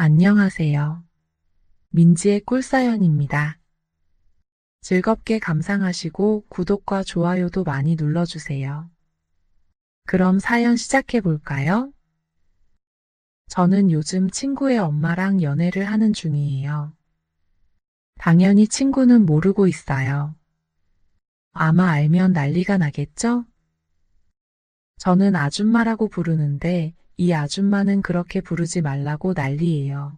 안녕하세요. 민지의 꿀사연입니다. 즐겁게 감상하시고 구독과 좋아요도 많이 눌러주세요. 그럼 사연 시작해 볼까요? 저는 요즘 친구의 엄마랑 연애를 하는 중이에요. 당연히 친구는 모르고 있어요. 아마 알면 난리가 나겠죠? 저는 아줌마라고 부르는데 이 아줌마는 그렇게 부르지 말라고 난리예요.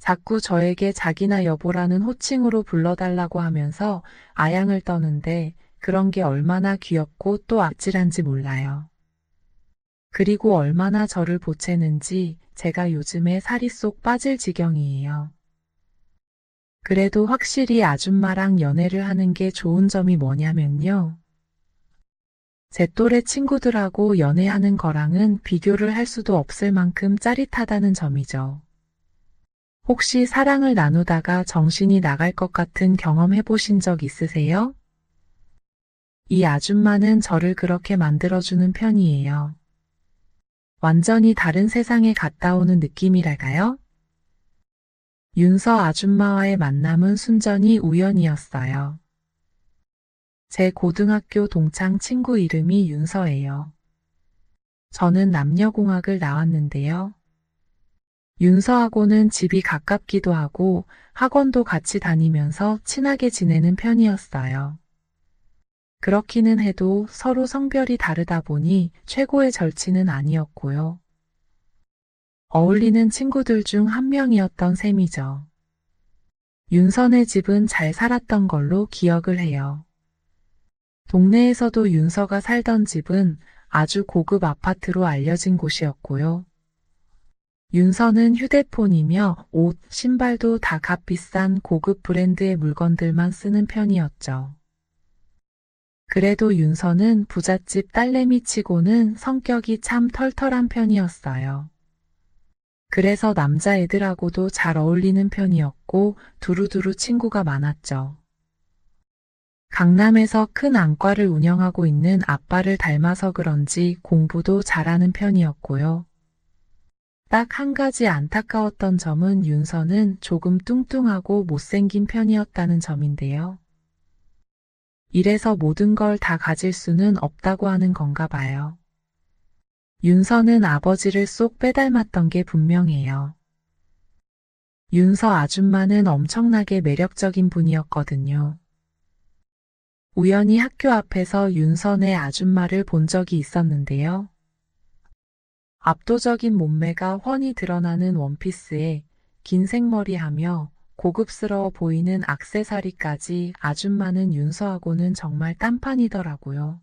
자꾸 저에게 자기나 여보라는 호칭으로 불러달라고 하면서 아양을 떠는데 그런 게 얼마나 귀엽고 또 아찔한지 몰라요. 그리고 얼마나 저를 보채는지 제가 요즘에 살이 쏙 빠질 지경이에요. 그래도 확실히 아줌마랑 연애를 하는 게 좋은 점이 뭐냐면요. 제 또래 친구들하고 연애하는 거랑은 비교를 할 수도 없을 만큼 짜릿하다는 점이죠. 혹시 사랑을 나누다가 정신이 나갈 것 같은 경험 해보신 적 있으세요? 이 아줌마는 저를 그렇게 만들어주는 편이에요. 완전히 다른 세상에 갔다 오는 느낌이랄까요? 윤서 아줌마와의 만남은 순전히 우연이었어요. 제 고등학교 동창 친구 이름이 윤서예요. 저는 남녀공학을 나왔는데요. 윤서하고는 집이 가깝기도 하고 학원도 같이 다니면서 친하게 지내는 편이었어요. 그렇기는 해도 서로 성별이 다르다 보니 최고의 절친은 아니었고요. 어울리는 친구들 중 한 명이었던 셈이죠. 윤선의 집은 잘 살았던 걸로 기억을 해요. 동네에서도 윤서가 살던 집은 아주 고급 아파트로 알려진 곳이었고요. 윤서는 휴대폰이며 옷, 신발도 다 값비싼 고급 브랜드의 물건들만 쓰는 편이었죠. 그래도 윤서는 부잣집 딸내미 치고는 성격이 참 털털한 편이었어요. 그래서 남자애들하고도 잘 어울리는 편이었고 두루두루 친구가 많았죠. 강남에서 큰 안과를 운영하고 있는 아빠를 닮아서 그런지 공부도 잘하는 편이었고요. 딱 한 가지 안타까웠던 점은 윤서는 조금 뚱뚱하고 못생긴 편이었다는 점인데요. 이래서 모든 걸 다 가질 수는 없다고 하는 건가 봐요. 윤서는 아버지를 쏙 빼닮았던 게 분명해요. 윤서 아줌마는 엄청나게 매력적인 분이었거든요. 우연히 학교 앞에서 윤선의 아줌마를 본 적이 있었는데요. 압도적인 몸매가 훤히 드러나는 원피스에 긴 생머리하며 고급스러워 보이는 액세서리까지 아줌마는 윤서하고는 정말 딴판이더라고요.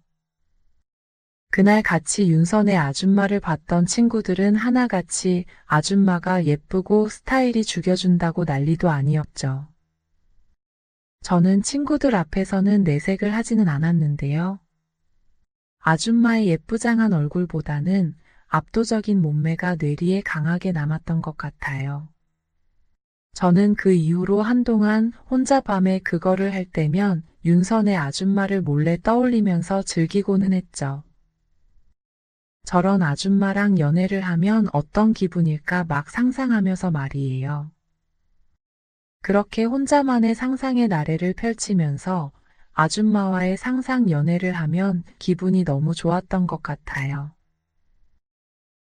그날 같이 윤선의 아줌마를 봤던 친구들은 하나같이 아줌마가 예쁘고 스타일이 죽여준다고 난리도 아니었죠. 저는 친구들 앞에서는 내색을 하지는 않았는데요. 아줌마의 예쁘장한 얼굴보다는 압도적인 몸매가 뇌리에 강하게 남았던 것 같아요. 저는 그 이후로 한동안 혼자 밤에 그거를 할 때면 윤선의 아줌마를 몰래 떠올리면서 즐기고는 했죠. 저런 아줌마랑 연애를 하면 어떤 기분일까 막 상상하면서 말이에요. 그렇게 혼자만의 상상의 나래를 펼치면서 아줌마와의 상상 연애를 하면 기분이 너무 좋았던 것 같아요.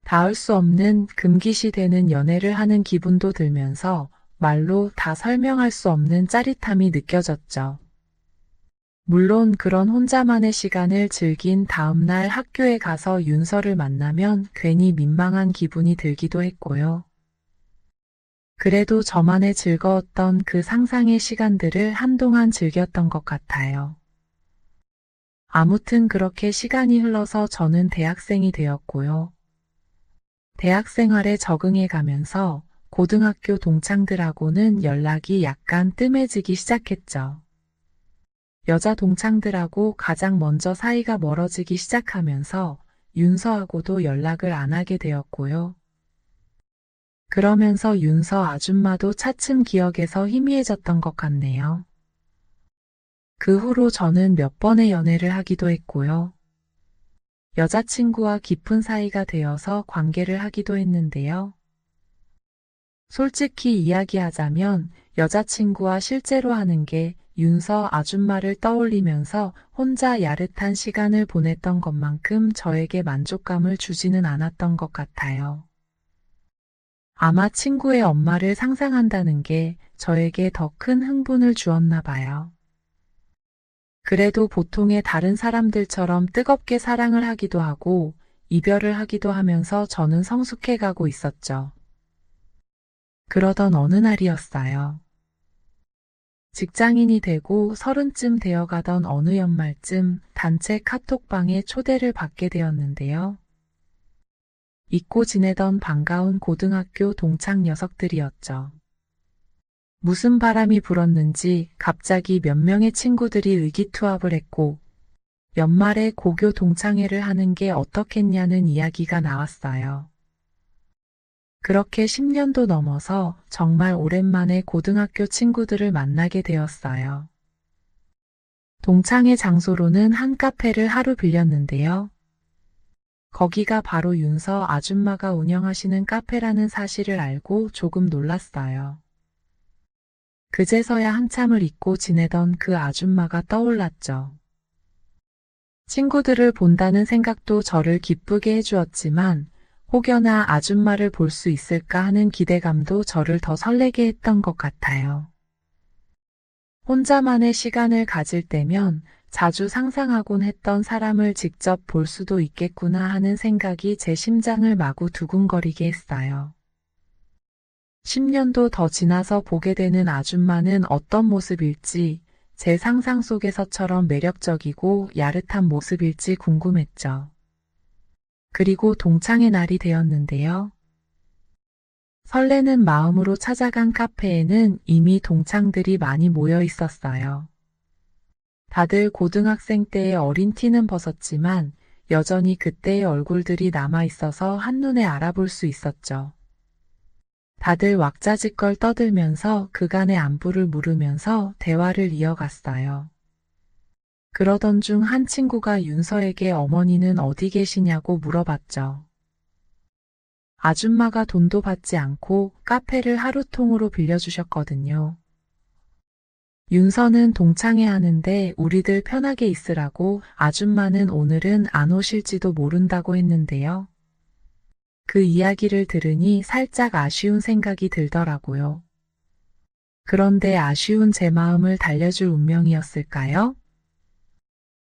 닿을 수 없는 금기시 되는 연애를 하는 기분도 들면서 말로 다 설명할 수 없는 짜릿함이 느껴졌죠. 물론 그런 혼자만의 시간을 즐긴 다음날 학교에 가서 윤서를 만나면 괜히 민망한 기분이 들기도 했고요. 그래도 저만의 즐거웠던 그 상상의 시간들을 한동안 즐겼던 것 같아요. 아무튼 그렇게 시간이 흘러서 저는 대학생이 되었고요. 대학 생활에 적응해 가면서 고등학교 동창들하고는 연락이 약간 뜸해지기 시작했죠. 여자 동창들하고 가장 먼저 사이가 멀어지기 시작하면서 윤서하고도 연락을 안 하게 되었고요. 그러면서 윤서 아줌마도 차츰 기억에서 희미해졌던 것 같네요. 그 후로 저는 몇 번의 연애를 하기도 했고요. 여자친구와 깊은 사이가 되어서 관계를 하기도 했는데요. 솔직히 이야기하자면 여자친구와 실제로 하는 게 윤서 아줌마를 떠올리면서 혼자 야릇한 시간을 보냈던 것만큼 저에게 만족감을 주지는 않았던 것 같아요. 아마 친구의 엄마를 상상한다는 게 저에게 더 큰 흥분을 주었나 봐요. 그래도 보통의 다른 사람들처럼 뜨겁게 사랑을 하기도 하고 이별을 하기도 하면서 저는 성숙해 가고 있었죠. 그러던 어느 날이었어요. 직장인이 되고 30쯤 되어가던 어느 연말쯤 단체 카톡방에 초대를 받게 되었는데요. 잊고 지내던 반가운 고등학교 동창 녀석들이었죠. 무슨 바람이 불었는지 갑자기 몇 명의 친구들이 의기투합을 했고 연말에 고교 동창회를 하는 게 어떻겠냐는 이야기가 나왔어요. 그렇게 10년도 넘어서 정말 오랜만에 고등학교 친구들을 만나게 되었어요. 동창회 장소로는 한 카페를 하루 빌렸는데요. 거기가 바로 윤서 아줌마가 운영하시는 카페라는 사실을 알고 조금 놀랐어요. 그제서야 한참을 잊고 지내던 그 아줌마가 떠올랐죠. 친구들을 본다는 생각도 저를 기쁘게 해주었지만 혹여나 아줌마를 볼 수 있을까 하는 기대감도 저를 더 설레게 했던 것 같아요. 혼자만의 시간을 가질 때면 자주 상상하곤 했던 사람을 직접 볼 수도 있겠구나 하는 생각이 제 심장을 마구 두근거리게 했어요. 10년도 더 지나서 보게 되는 아줌마는 어떤 모습일지 제 상상 속에서처럼 매력적이고 야릇한 모습일지 궁금했죠. 그리고 동창의 날이 되었는데요. 설레는 마음으로 찾아간 카페에는 이미 동창들이 많이 모여 있었어요. 다들 고등학생 때의 어린 티는 벗었지만 여전히 그때의 얼굴들이 남아 있어서 한눈에 알아볼 수 있었죠. 다들 왁자지껄 떠들면서 그간의 안부를 물으면서 대화를 이어갔어요. 그러던 중 한 친구가 윤서에게 어머니는 어디 계시냐고 물어봤죠. 아줌마가 돈도 받지 않고 카페를 하루통으로 빌려주셨거든요. 윤서는 동창회 하는데 우리들 편하게 있으라고 아줌마는 오늘은 안 오실지도 모른다고 했는데요. 그 이야기를 들으니 살짝 아쉬운 생각이 들더라고요. 그런데 아쉬운 제 마음을 달래줄 운명이었을까요?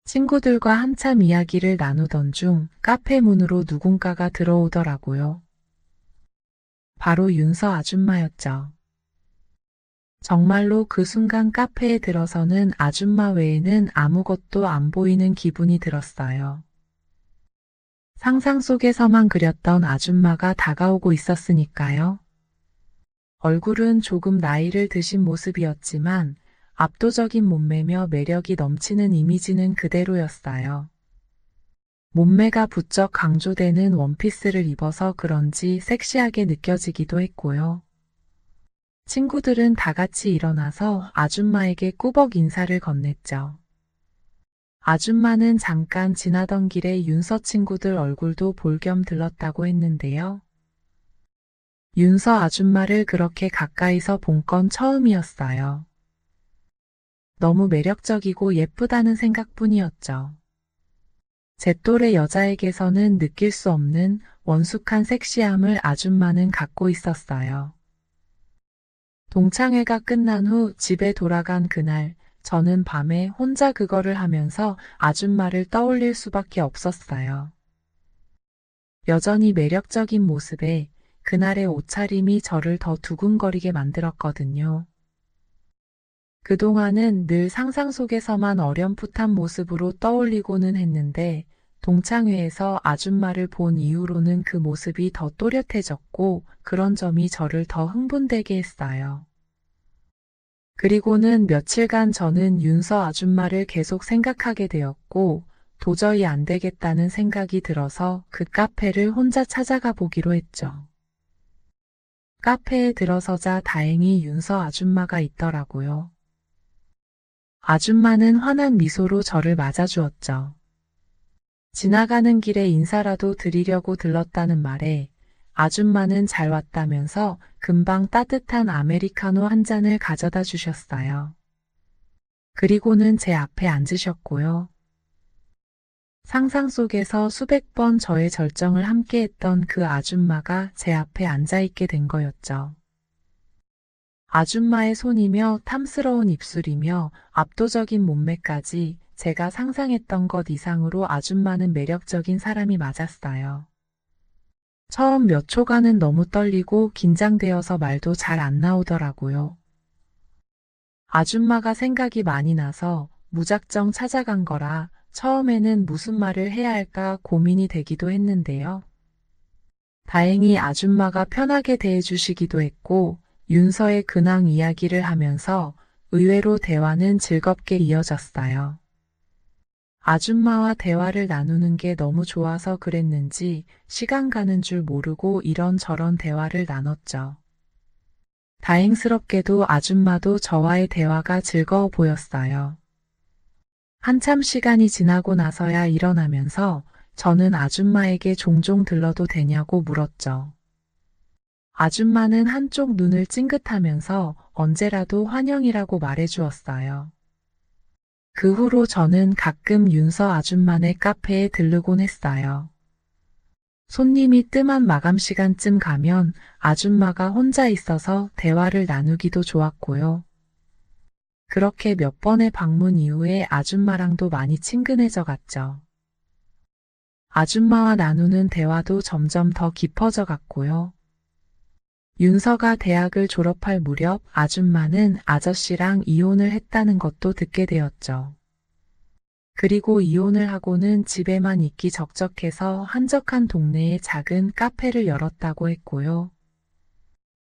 친구들과 한참 이야기를 나누던 중 카페 문으로 누군가가 들어오더라고요. 바로 윤서 아줌마였죠. 정말로 그 순간 카페에 들어서는 아줌마 외에는 아무것도 안 보이는 기분이 들었어요. 상상 속에서만 그렸던 아줌마가 다가오고 있었으니까요. 얼굴은 조금 나이를 드신 모습이었지만 압도적인 몸매며 매력이 넘치는 이미지는 그대로였어요. 몸매가 부쩍 강조되는 원피스를 입어서 그런지 섹시하게 느껴지기도 했고요. 친구들은 다 같이 일어나서 아줌마에게 꾸벅 인사를 건넸죠. 아줌마는 잠깐 지나던 길에 윤서 친구들 얼굴도 볼 겸 들렀다고 했는데요. 윤서 아줌마를 그렇게 가까이서 본 건 처음이었어요. 너무 매력적이고 예쁘다는 생각뿐이었죠. 제 또래 여자에게서는 느낄 수 없는 원숙한 섹시함을 아줌마는 갖고 있었어요. 동창회가 끝난 후 집에 돌아간 그날, 저는 밤에 혼자 그거를 하면서 아줌마를 떠올릴 수밖에 없었어요. 여전히 매력적인 모습에 그날의 옷차림이 저를 더 두근거리게 만들었거든요. 그동안은 늘 상상 속에서만 어렴풋한 모습으로 떠올리고는 했는데 동창회에서 아줌마를 본 이후로는 그 모습이 더 또렷해졌고 그런 점이 저를 더 흥분되게 했어요. 그리고는 며칠간 저는 윤서 아줌마를 계속 생각하게 되었고 도저히 안 되겠다는 생각이 들어서 그 카페를 혼자 찾아가 보기로 했죠. 카페에 들어서자 다행히 윤서 아줌마가 있더라고요. 아줌마는 환한 미소로 저를 맞아주었죠. 지나가는 길에 인사라도 드리려고 들렀다는 말에 아줌마는 잘 왔다면서 금방 따뜻한 아메리카노 한 잔을 가져다 주셨어요. 그리고는 제 앞에 앉으셨고요. 상상 속에서 수백 번 저의 절정을 함께했던 그 아줌마가 제 앞에 앉아있게 된 거였죠. 아줌마의 손이며 탐스러운 입술이며 압도적인 몸매까지 제가 상상했던 것 이상으로 아줌마는 매력적인 사람이 맞았어요. 처음 몇 초간은 너무 떨리고 긴장되어서 말도 잘 안 나오더라고요. 아줌마가 생각이 많이 나서 무작정 찾아간 거라 처음에는 무슨 말을 해야 할까 고민이 되기도 했는데요. 다행히 아줌마가 편하게 대해주시기도 했고 윤서의 근황 이야기를 하면서 의외로 대화는 즐겁게 이어졌어요. 아줌마와 대화를 나누는 게 너무 좋아서 그랬는지 시간 가는 줄 모르고 이런저런 대화를 나눴죠. 다행스럽게도 아줌마도 저와의 대화가 즐거워 보였어요. 한참 시간이 지나고 나서야 일어나면서 저는 아줌마에게 종종 들러도 되냐고 물었죠. 아줌마는 한쪽 눈을 찡긋하면서 언제라도 환영이라고 말해주었어요. 그 후로 저는 가끔 윤서 아줌마네 카페에 들르곤 했어요. 손님이 뜸한 마감 시간쯤 가면 아줌마가 혼자 있어서 대화를 나누기도 좋았고요. 그렇게 몇 번의 방문 이후에 아줌마랑도 많이 친근해져 갔죠. 아줌마와 나누는 대화도 점점 더 깊어져 갔고요. 윤서가 대학을 졸업할 무렵 아줌마는 아저씨랑 이혼을 했다는 것도 듣게 되었죠. 그리고 이혼을 하고는 집에만 있기 적적해서 한적한 동네에 작은 카페를 열었다고 했고요.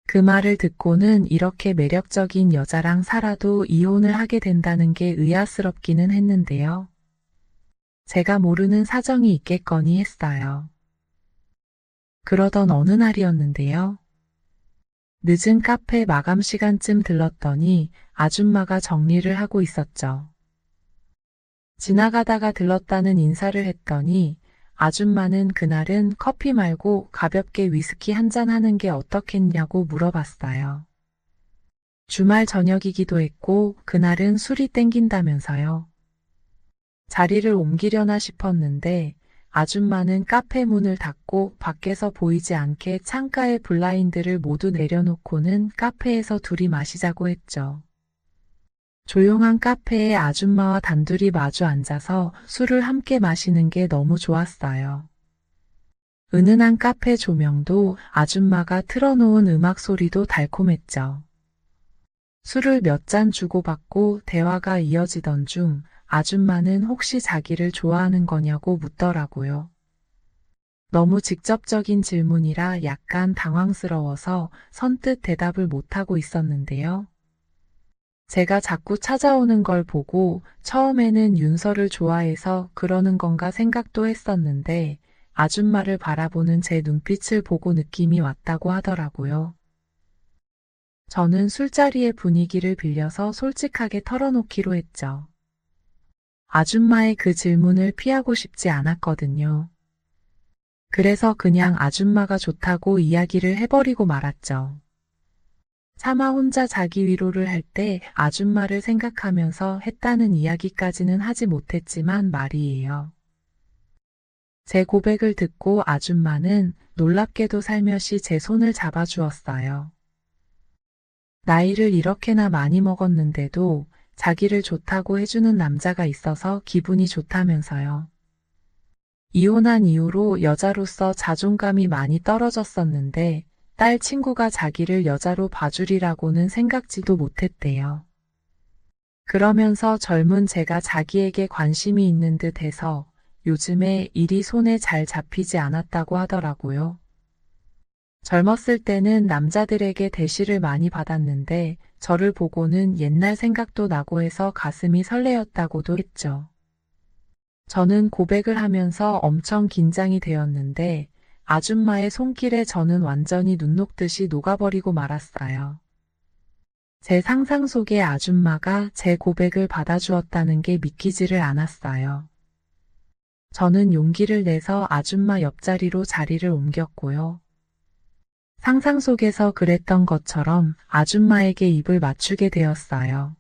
그 말을 듣고는 이렇게 매력적인 여자랑 살아도 이혼을 하게 된다는 게 의아스럽기는 했는데요. 제가 모르는 사정이 있겠거니 했어요. 그러던 어느 날이었는데요. 늦은 카페 마감 시간쯤 들렀더니 아줌마가 정리를 하고 있었죠. 지나가다가 들렀다는 인사를 했더니 아줌마는 그날은 커피 말고 가볍게 위스키 한잔 하는 게 어떻겠냐고 물어봤어요. 주말 저녁이기도 했고 그날은 술이 땡긴다면서요. 자리를 옮기려나 싶었는데 아줌마는 카페 문을 닫고 밖에서 보이지 않게 창가의 블라인드를 모두 내려놓고는 카페에서 둘이 마시자고 했죠. 조용한 카페에 아줌마와 단둘이 마주 앉아서 술을 함께 마시는 게 너무 좋았어요. 은은한 카페 조명도 아줌마가 틀어놓은 음악 소리도 달콤했죠. 술을 몇 잔 주고받고 대화가 이어지던 중 아줌마는 혹시 자기를 좋아하는 거냐고 묻더라고요. 너무 직접적인 질문이라 약간 당황스러워서 선뜻 대답을 못하고 있었는데요. 제가 자꾸 찾아오는 걸 보고 처음에는 윤서를 좋아해서 그러는 건가 생각도 했었는데 아줌마를 바라보는 제 눈빛을 보고 느낌이 왔다고 하더라고요. 저는 술자리의 분위기를 빌려서 솔직하게 털어놓기로 했죠. 아줌마의 그 질문을 피하고 싶지 않았거든요. 그래서 그냥 아줌마가 좋다고 이야기를 해버리고 말았죠. 차마 혼자 자기 위로를 할 때 아줌마를 생각하면서 했다는 이야기까지는 하지 못했지만 말이에요. 제 고백을 듣고 아줌마는 놀랍게도 살며시 제 손을 잡아주었어요. 나이를 이렇게나 많이 먹었는데도 자기를 좋다고 해주는 남자가 있어서 기분이 좋다면서요. 이혼한 이후로 여자로서 자존감이 많이 떨어졌었는데 딸 친구가 자기를 여자로 봐주리라고는 생각지도 못했대요. 그러면서 젊은 제가 자기에게 관심이 있는 듯 해서 요즘에 일이 손에 잘 잡히지 않았다고 하더라고요. 젊었을 때는 남자들에게 대시를 많이 받았는데 저를 보고는 옛날 생각도 나고 해서 가슴이 설레었다고도 했죠. 저는 고백을 하면서 엄청 긴장이 되었는데 아줌마의 손길에 저는 완전히 눈 녹듯이 녹아버리고 말았어요. 제 상상 속의 아줌마가 제 고백을 받아주었다는 게 믿기지를 않았어요. 저는 용기를 내서 아줌마 옆자리로 자리를 옮겼고요. 상상 속에서 그랬던 것처럼 아줌마에게 입을 맞추게 되었어요.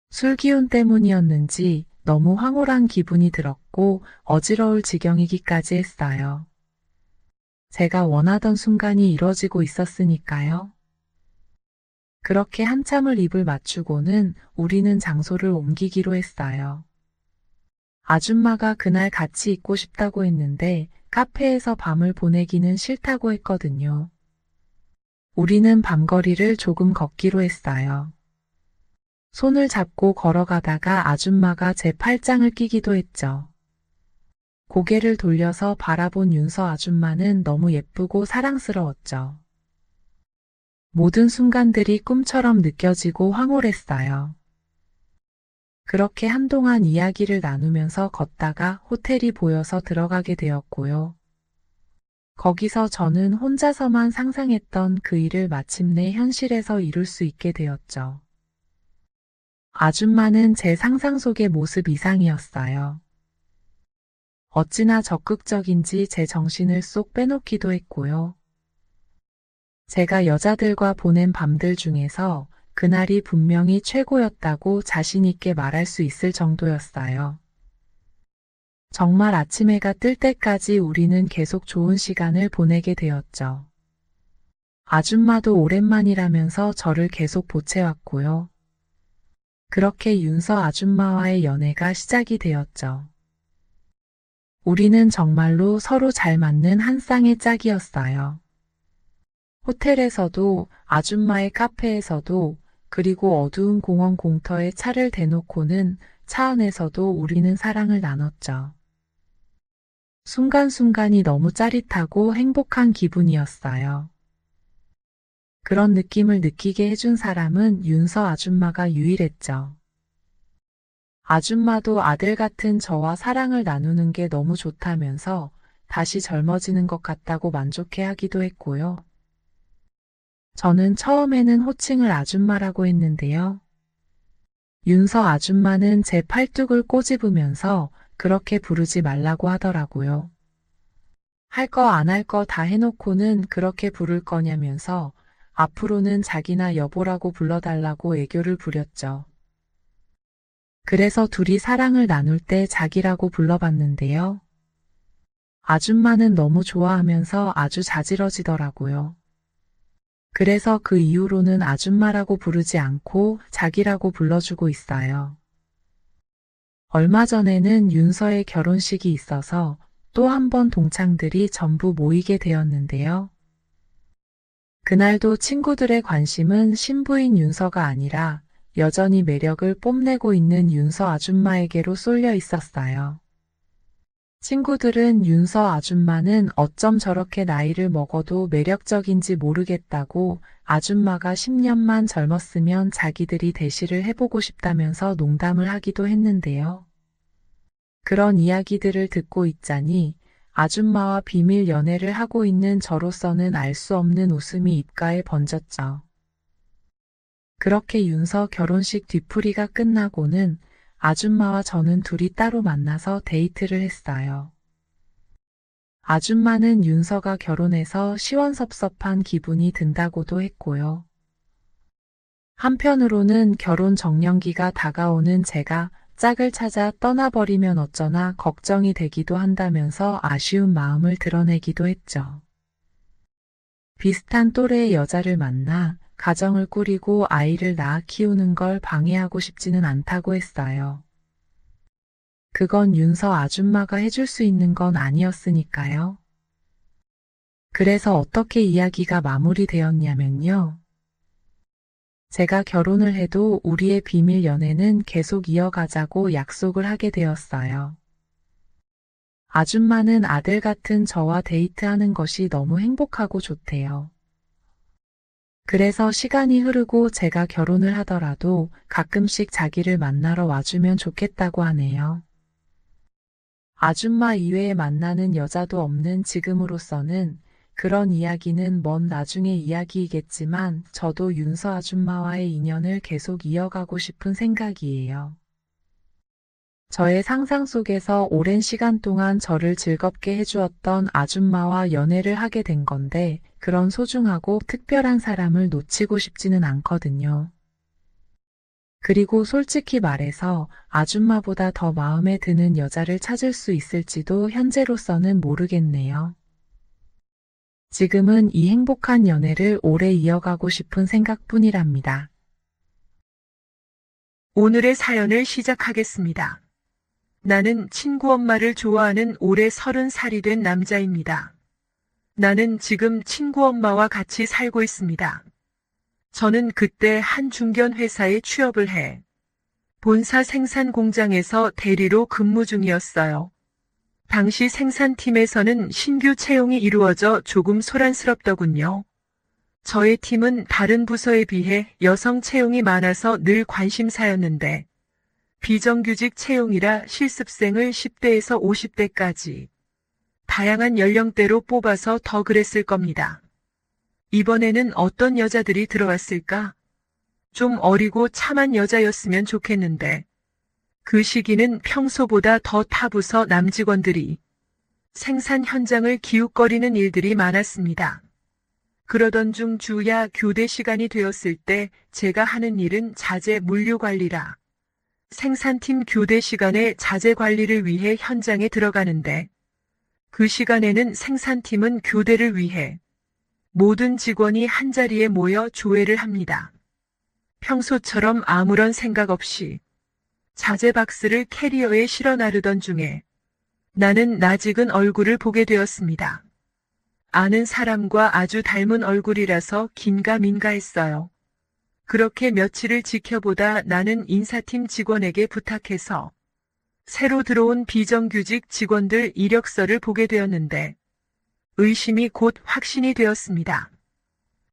술 기운 때문이었는지 너무 황홀한 기분이 들었고 어지러울 지경이기까지 했어요. 제가 원하던 순간이 이뤄지고 있었으니까요. 그렇게 한참을 입을 맞추고는 우리는 장소를 옮기기로 했어요. 아줌마가 그날 같이 있고 싶다고 했는데 카페에서 밤을 보내기는 싫다고 했거든요. 우리는 밤거리를 조금 걷기로 했어요. 손을 잡고 걸어가다가 아줌마가 제 팔짱을 끼기도 했죠. 고개를 돌려서 바라본 윤서 아줌마는 너무 예쁘고 사랑스러웠죠. 모든 순간들이 꿈처럼 느껴지고 황홀했어요. 그렇게 한동안 이야기를 나누면서 걷다가 호텔이 보여서 들어가게 되었고요. 거기서 저는 혼자서만 상상했던 그 일을 마침내 현실에서 이룰 수 있게 되었죠. 아줌마는 제 상상 속의 모습 이상이었어요. 어찌나 적극적인지 제 정신을 쏙 빼놓기도 했고요. 제가 여자들과 보낸 밤들 중에서 그날이 분명히 최고였다고 자신 있게 말할 수 있을 정도였어요. 정말 아침 해가 뜰 때까지 우리는 계속 좋은 시간을 보내게 되었죠. 아줌마도 오랜만이라면서 저를 계속 보채왔고요. 그렇게 윤서 아줌마와의 연애가 시작이 되었죠. 우리는 정말로 서로 잘 맞는 한 쌍의 짝이었어요. 호텔에서도 아줌마의 카페에서도 그리고 어두운 공원 공터에 차를 대놓고는 차 안에서도 우리는 사랑을 나눴죠. 순간순간이 너무 짜릿하고 행복한 기분이었어요. 그런 느낌을 느끼게 해준 사람은 윤서 아줌마가 유일했죠. 아줌마도 아들 같은 저와 사랑을 나누는 게 너무 좋다면서 다시 젊어지는 것 같다고 만족해 하기도 했고요. 저는 처음에는 호칭을 아줌마라고 했는데요. 윤서 아줌마는 제 팔뚝을 꼬집으면서 그렇게 부르지 말라고 하더라고요. 할 거 안 할 거 다 해놓고는 그렇게 부를 거냐면서 앞으로는 자기나 여보라고 불러달라고 애교를 부렸죠. 그래서 둘이 사랑을 나눌 때 자기라고 불러봤는데요. 아줌마는 너무 좋아하면서 아주 자지러지더라고요. 그래서 그 이후로는 아줌마라고 부르지 않고 자기라고 불러주고 있어요. 얼마 전에는 윤서의 결혼식이 있어서 또 한 번 동창들이 전부 모이게 되었는데요. 그날도 친구들의 관심은 신부인 윤서가 아니라 여전히 매력을 뽐내고 있는 윤서 아줌마에게로 쏠려 있었어요. 친구들은 윤서 아줌마는 어쩜 저렇게 나이를 먹어도 매력적인지 모르겠다고 아줌마가 10년만 젊었으면 자기들이 대시를 해보고 싶다면서 농담을 하기도 했는데요. 그런 이야기들을 듣고 있자니 아줌마와 비밀 연애를 하고 있는 저로서는 알 수 없는 웃음이 입가에 번졌죠. 그렇게 윤서 결혼식 뒤풀이가 끝나고는 아줌마와 저는 둘이 따로 만나서 데이트를 했어요. 아줌마는 윤서가 결혼해서 시원섭섭한 기분이 든다고도 했고요. 한편으로는 결혼 정년기가 다가오는 제가 짝을 찾아 떠나버리면 어쩌나 걱정이 되기도 한다면서 아쉬운 마음을 드러내기도 했죠. 비슷한 또래의 여자를 만나 가정을 꾸리고 아이를 낳아 키우는 걸 방해하고 싶지는 않다고 했어요. 그건 윤서 아줌마가 해줄 수 있는 건 아니었으니까요. 그래서 어떻게 이야기가 마무리되었냐면요. 제가 결혼을 해도 우리의 비밀 연애는 계속 이어가자고 약속을 하게 되었어요. 아줌마는 아들 같은 저와 데이트하는 것이 너무 행복하고 좋대요. 그래서 시간이 흐르고 제가 결혼을 하더라도 가끔씩 자기를 만나러 와주면 좋겠다고 하네요. 아줌마 이외에 만나는 여자도 없는 지금으로서는 그런 이야기는 먼 나중의 이야기이겠지만 저도 윤서 아줌마와의 인연을 계속 이어가고 싶은 생각이에요. 저의 상상 속에서 오랜 시간 동안 저를 즐겁게 해주었던 아줌마와 연애를 하게 된 건데 그런 소중하고 특별한 사람을 놓치고 싶지는 않거든요. 그리고 솔직히 말해서 아줌마보다 더 마음에 드는 여자를 찾을 수 있을지도 현재로서는 모르겠네요. 지금은 이 행복한 연애를 오래 이어가고 싶은 생각뿐이랍니다. 오늘의 사연을 시작하겠습니다. 나는 친구 엄마를 좋아하는 올해 30살이 된 남자입니다. 나는 지금 친구 엄마와 같이 살고 있습니다. 저는 그때 한 중견 회사에 취업을 해 본사 생산 공장에서 대리로 근무 중이었어요. 당시 생산팀에서는 신규 채용이 이루어져 조금 소란스럽더군요. 저의 팀은 다른 부서에 비해 여성 채용이 많아서 늘 관심사였는데 비정규직 채용이라 실습생을 10대에서 50대까지 다양한 연령대로 뽑아서 더 그랬을 겁니다. 이번에는 어떤 여자들이 들어왔을까? 좀 어리고 참한 여자였으면 좋겠는데 그 시기는 평소보다 더 타부서 남직원들이 생산 현장을 기웃거리는 일들이 많았습니다. 그러던 중 주야 교대 시간이 되었을 때 제가 하는 일은 자재 물류 관리라 생산팀 교대 시간에 자재 관리를 위해 현장에 들어가는데 그 시간에는 생산팀은 교대를 위해 모든 직원이 한자리에 모여 조회를 합니다. 평소처럼 아무런 생각 없이 자재 박스를 캐리어에 실어 나르던 중에 나는 낯익은 얼굴을 보게 되었습니다. 아는 사람과 아주 닮은 얼굴이라서 긴가민가했어요. 그렇게 며칠을 지켜보다 나는 인사팀 직원에게 부탁해서 새로 들어온 비정규직 직원들 이력서를 보게 되었는데 의심이 곧 확신이 되었습니다.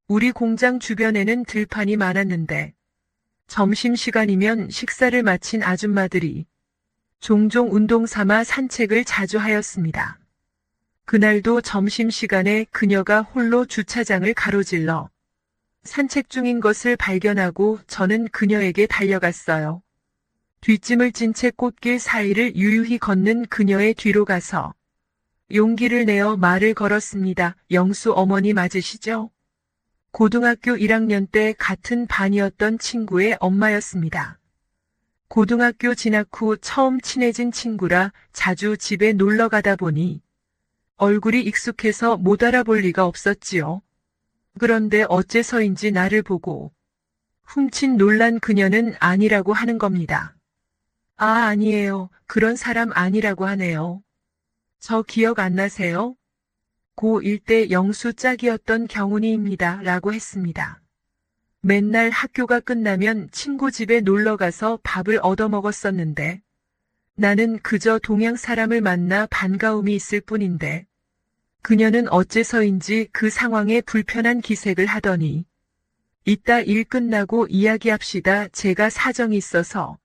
우리 공장 주변에는 들판이 많았는데 점심시간이면 식사를 마친 아줌마들이 종종 운동 삼아 산책을 자주 하였습니다. 그날도 점심시간에 그녀가 홀로 주차장을 가로질러 산책 중인 것을 발견하고 저는 그녀에게 달려갔어요. 뒷짐을 진 채 꽃길 사이를 유유히 걷는 그녀의 뒤로 가서 용기를 내어 말을 걸었습니다. 영수 어머니 맞으시죠? 고등학교 1학년 때 같은 반이었던 친구의 엄마였습니다. 고등학교 진학 후 처음 친해진 친구라 자주 집에 놀러 가다 보니 얼굴이 익숙해서 못 알아볼 리가 없었지요. 그런데 어째서인지 나를 보고 훔친 놀란 그녀는 아니라고 하는 겁니다. 아, 아니에요. 그런 사람 아니라고 하네요. 저 기억 안 나세요? 고1 때 영수 짝이었던 경훈이입니다. 라고 했습니다. 맨날 학교가 끝나면 친구 집에 놀러 가서 밥을 얻어 먹었었는데 나는 그저 동양 사람을 만나 반가움이 있을 뿐인데 그녀는 어째서인지 그 상황에 불편한 기색을 하더니 이따 일 끝나고 이야기합시다. 제가 사정이 있어서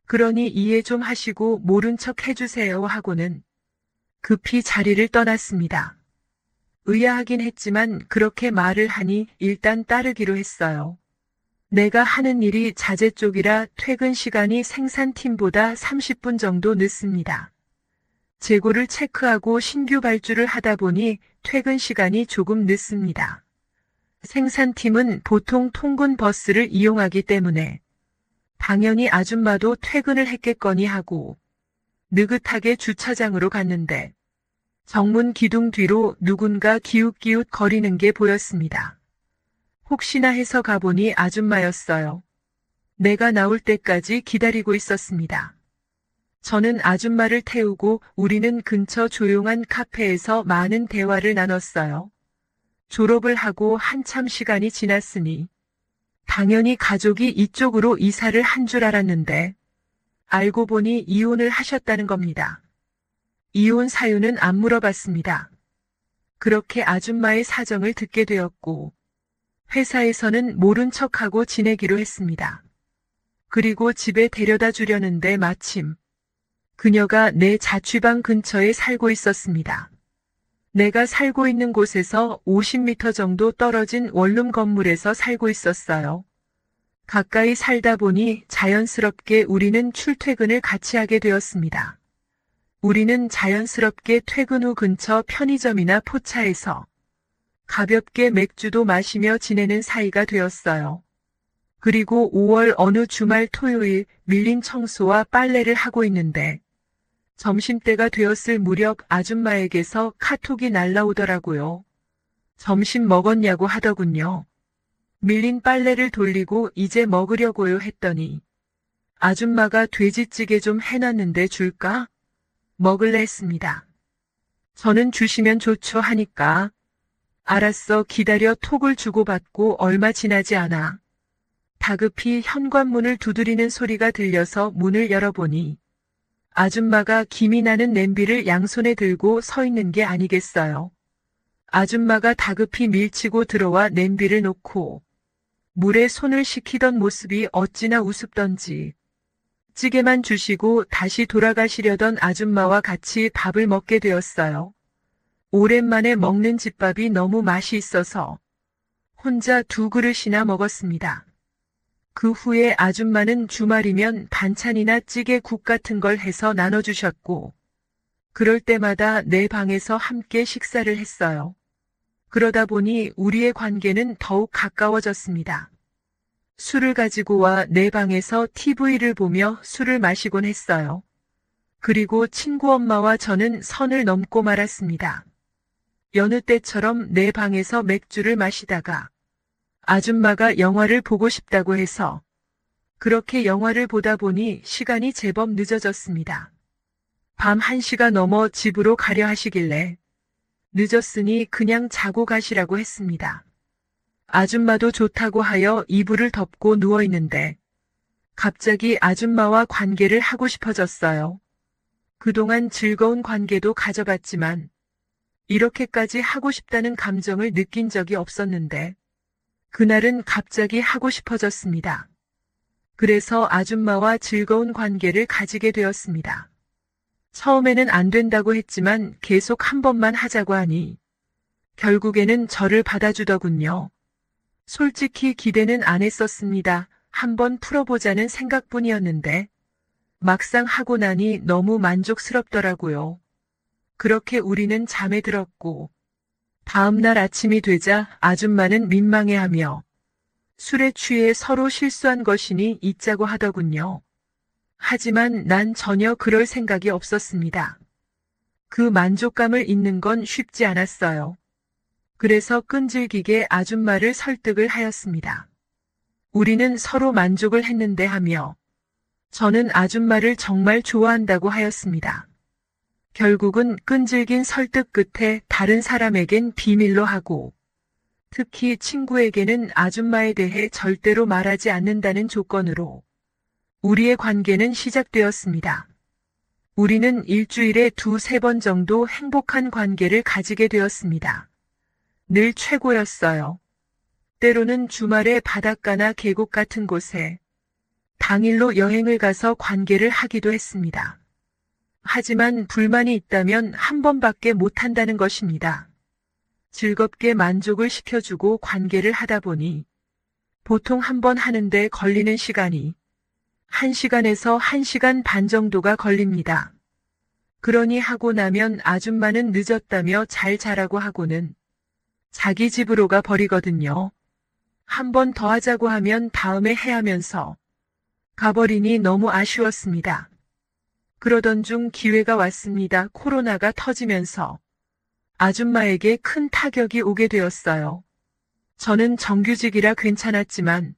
그러니 이해 좀 하시고 모른 척 해주세요 하고는 급히 자리를 떠났습니다. 의아하긴 했지만 그렇게 말을 하니 일단 따르기로 했어요. 내가 하는 일이 자재 쪽이라 퇴근 시간이 생산팀보다 30분 정도 늦습니다. 재고를 체크하고 신규 발주를 하다 보니 퇴근 시간이 조금 늦습니다. 생산팀은 보통 통근 버스를 이용하기 때문에 당연히 아줌마도 퇴근을 했겠거니 하고 느긋하게 주차장으로 갔는데 정문 기둥 뒤로 누군가 기웃기웃 거리는 게 보였습니다. 혹시나 해서 가보니 아줌마였어요. 내가 나올 때까지 기다리고 있었습니다. 저는 아줌마를 태우고 우리는 근처 조용한 카페에서 많은 대화를 나눴어요. 졸업을 하고 한참 시간이 지났으니 당연히 가족이 이쪽으로 이사를 한 줄 알았는데 알고 보니 이혼을 하셨다는 겁니다. 이혼 사유는 안 물어봤습니다. 그렇게 아줌마의 사정을 듣게 되었고 회사에서는 모른 척하고 지내기로 했습니다. 그리고 집에 데려다 주려는데 마침 그녀가 내 자취방 근처에 살고 있었습니다. 내가 살고 있는 곳에서 50m 정도 떨어진 원룸 건물에서 살고 있었어요. 가까이 살다 보니 자연스럽게 우리는 출퇴근을 같이 하게 되었습니다. 우리는 자연스럽게 퇴근 후 근처 편의점이나 포차에서 가볍게 맥주도 마시며 지내는 사이가 되었어요. 그리고 5월 어느 주말 토요일 밀린 청소와 빨래를 하고 있는데 점심때가 되었을 무렵 아줌마에게서 카톡이 날라오더라고요. 점심 먹었냐고 하더군요. 밀린 빨래를 돌리고 이제 먹으려고요 했더니 아줌마가 돼지찌개 좀 해놨는데 줄까? 먹을래 했습니다. 저는 주시면 좋죠 하니까 알았어 기다려 톡을 주고받고 얼마 지나지 않아 다급히 현관문을 두드리는 소리가 들려서 문을 열어보니 아줌마가 김이 나는 냄비를 양손에 들고 서 있는 게 아니겠어요. 아줌마가 다급히 밀치고 들어와 냄비를 놓고 물에 손을 식히던 모습이 어찌나 우습던지 찌개만 주시고 다시 돌아가시려던 아줌마와 같이 밥을 먹게 되었어요. 오랜만에 먹는 집밥이 너무 맛이 있어서 혼자 2그릇이나 먹었습니다. 그 후에 아줌마는 주말이면 반찬이나 찌개 국 같은 걸 해서 나눠주셨고 그럴 때마다 내 방에서 함께 식사를 했어요. 그러다 보니 우리의 관계는 더욱 가까워졌습니다. 술을 가지고 와 내 방에서 TV를 보며 술을 마시곤 했어요. 그리고 친구 엄마와 저는 선을 넘고 말았습니다. 여느 때처럼 내 방에서 맥주를 마시다가 아줌마가 영화를 보고 싶다고 해서 그렇게 영화를 보다 보니 시간이 제법 늦어졌습니다. 밤 1시가 넘어 집으로 가려 하시길래 늦었으니 그냥 자고 가시라고 했습니다. 아줌마도 좋다고 하여 이불을 덮고 누워있는데 갑자기 아줌마와 관계를 하고 싶어졌어요. 그동안 즐거운 관계도 가져봤지만 이렇게까지 하고 싶다는 감정을 느낀 적이 없었는데 그날은 갑자기 하고 싶어졌습니다. 그래서 아줌마와 즐거운 관계를 가지게 되었습니다. 처음에는 안 된다고 했지만 계속 한 번만 하자고 하니 결국에는 저를 받아주더군요. 솔직히 기대는 안 했었습니다. 한번 풀어보자는 생각뿐이었는데 막상 하고 나니 너무 만족스럽더라고요. 그렇게 우리는 잠에 들었고 다음날 아침이 되자 아줌마는 민망해하며 술에 취해 서로 실수한 것이니 잊자고 하더군요. 하지만 난 전혀 그럴 생각이 없었습니다. 그 만족감을 잊는 건 쉽지 않았어요. 그래서 끈질기게 아줌마를 설득을 하였습니다. 우리는 서로 만족을 했는데 하며 저는 아줌마를 정말 좋아한다고 하였습니다. 결국은 끈질긴 설득 끝에 다른 사람에겐 비밀로 하고 특히 친구에게는 아줌마에 대해 절대로 말하지 않는다는 조건으로 우리의 관계는 시작되었습니다. 우리는 일주일에 2~3번 정도 행복한 관계를 가지게 되었습니다. 늘 최고였어요. 때로는 주말에 바닷가나 계곡 같은 곳에 당일로 여행을 가서 관계를 하기도 했습니다. 하지만 불만이 있다면 한 번밖에 못한다는 것입니다. 즐겁게 만족을 시켜주고 관계를 하다 보니 보통 한 번 하는데 걸리는 시간이 1시간에서 1시간 반 정도가 걸립니다. 그러니 하고 나면 아줌마는 늦었다며 잘 자라고 하고는 자기 집으로 가 버리거든요. 한 번 더 하자고 하면 다음에 해 하면서 가버리니 너무 아쉬웠습니다. 그러던 중 기회가 왔습니다. 코로나가 터지면서 아줌마에게 큰 타격이 오게 되었어요. 저는 정규직이라 괜찮았지만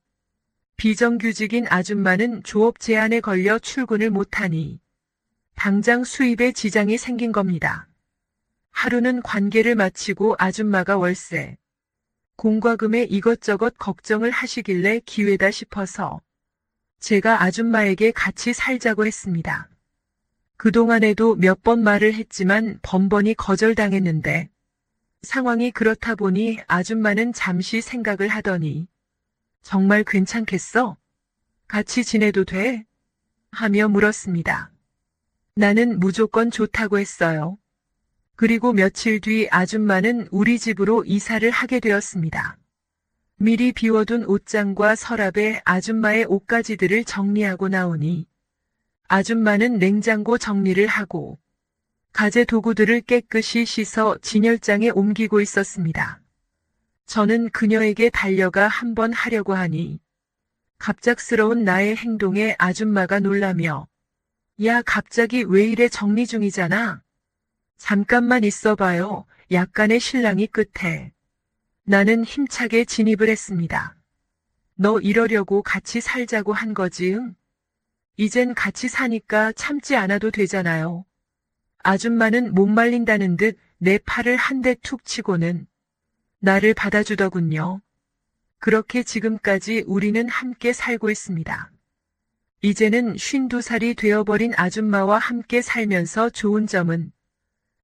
비정규직인 아줌마는 조업 제한에 걸려 출근을 못하니 당장 수입에 지장이 생긴 겁니다. 하루는 관계를 마치고 아줌마가 월세, 공과금에 이것저것 걱정을 하시길래 기회다 싶어서 제가 아줌마에게 같이 살자고 했습니다. 그동안에도 몇 번 말을 했지만 번번이 거절당했는데 상황이 그렇다 보니 아줌마는 잠시 생각을 하더니 정말 괜찮겠어? 같이 지내도 돼? 하며 물었습니다. 나는 무조건 좋다고 했어요. 그리고 며칠 뒤 아줌마는 우리 집으로 이사를 하게 되었습니다. 미리 비워둔 옷장과 서랍에 아줌마의 옷가지들을 정리하고 나오니 아줌마는 냉장고 정리를 하고 가재 도구들을 깨끗이 씻어 진열장에 옮기고 있었습니다. 저는 그녀에게 달려가 한번 하려고 하니 갑작스러운 나의 행동에 아줌마가 놀라며 야, 갑자기 왜 이래 정리 중이잖아. 잠깐만 있어봐요. 약간의 실랑이 끝에 나는 힘차게 진입을 했습니다. 너 이러려고 같이 살자고 한 거지, 응? 이젠 같이 사니까 참지 않아도 되잖아요. 아줌마는 못 말린다는 듯 내 팔을 한 대 툭 치고는 나를 받아주더군요. 그렇게 지금까지 우리는 함께 살고 있습니다. 이제는 52살이 되어버린 아줌마와 함께 살면서 좋은 점은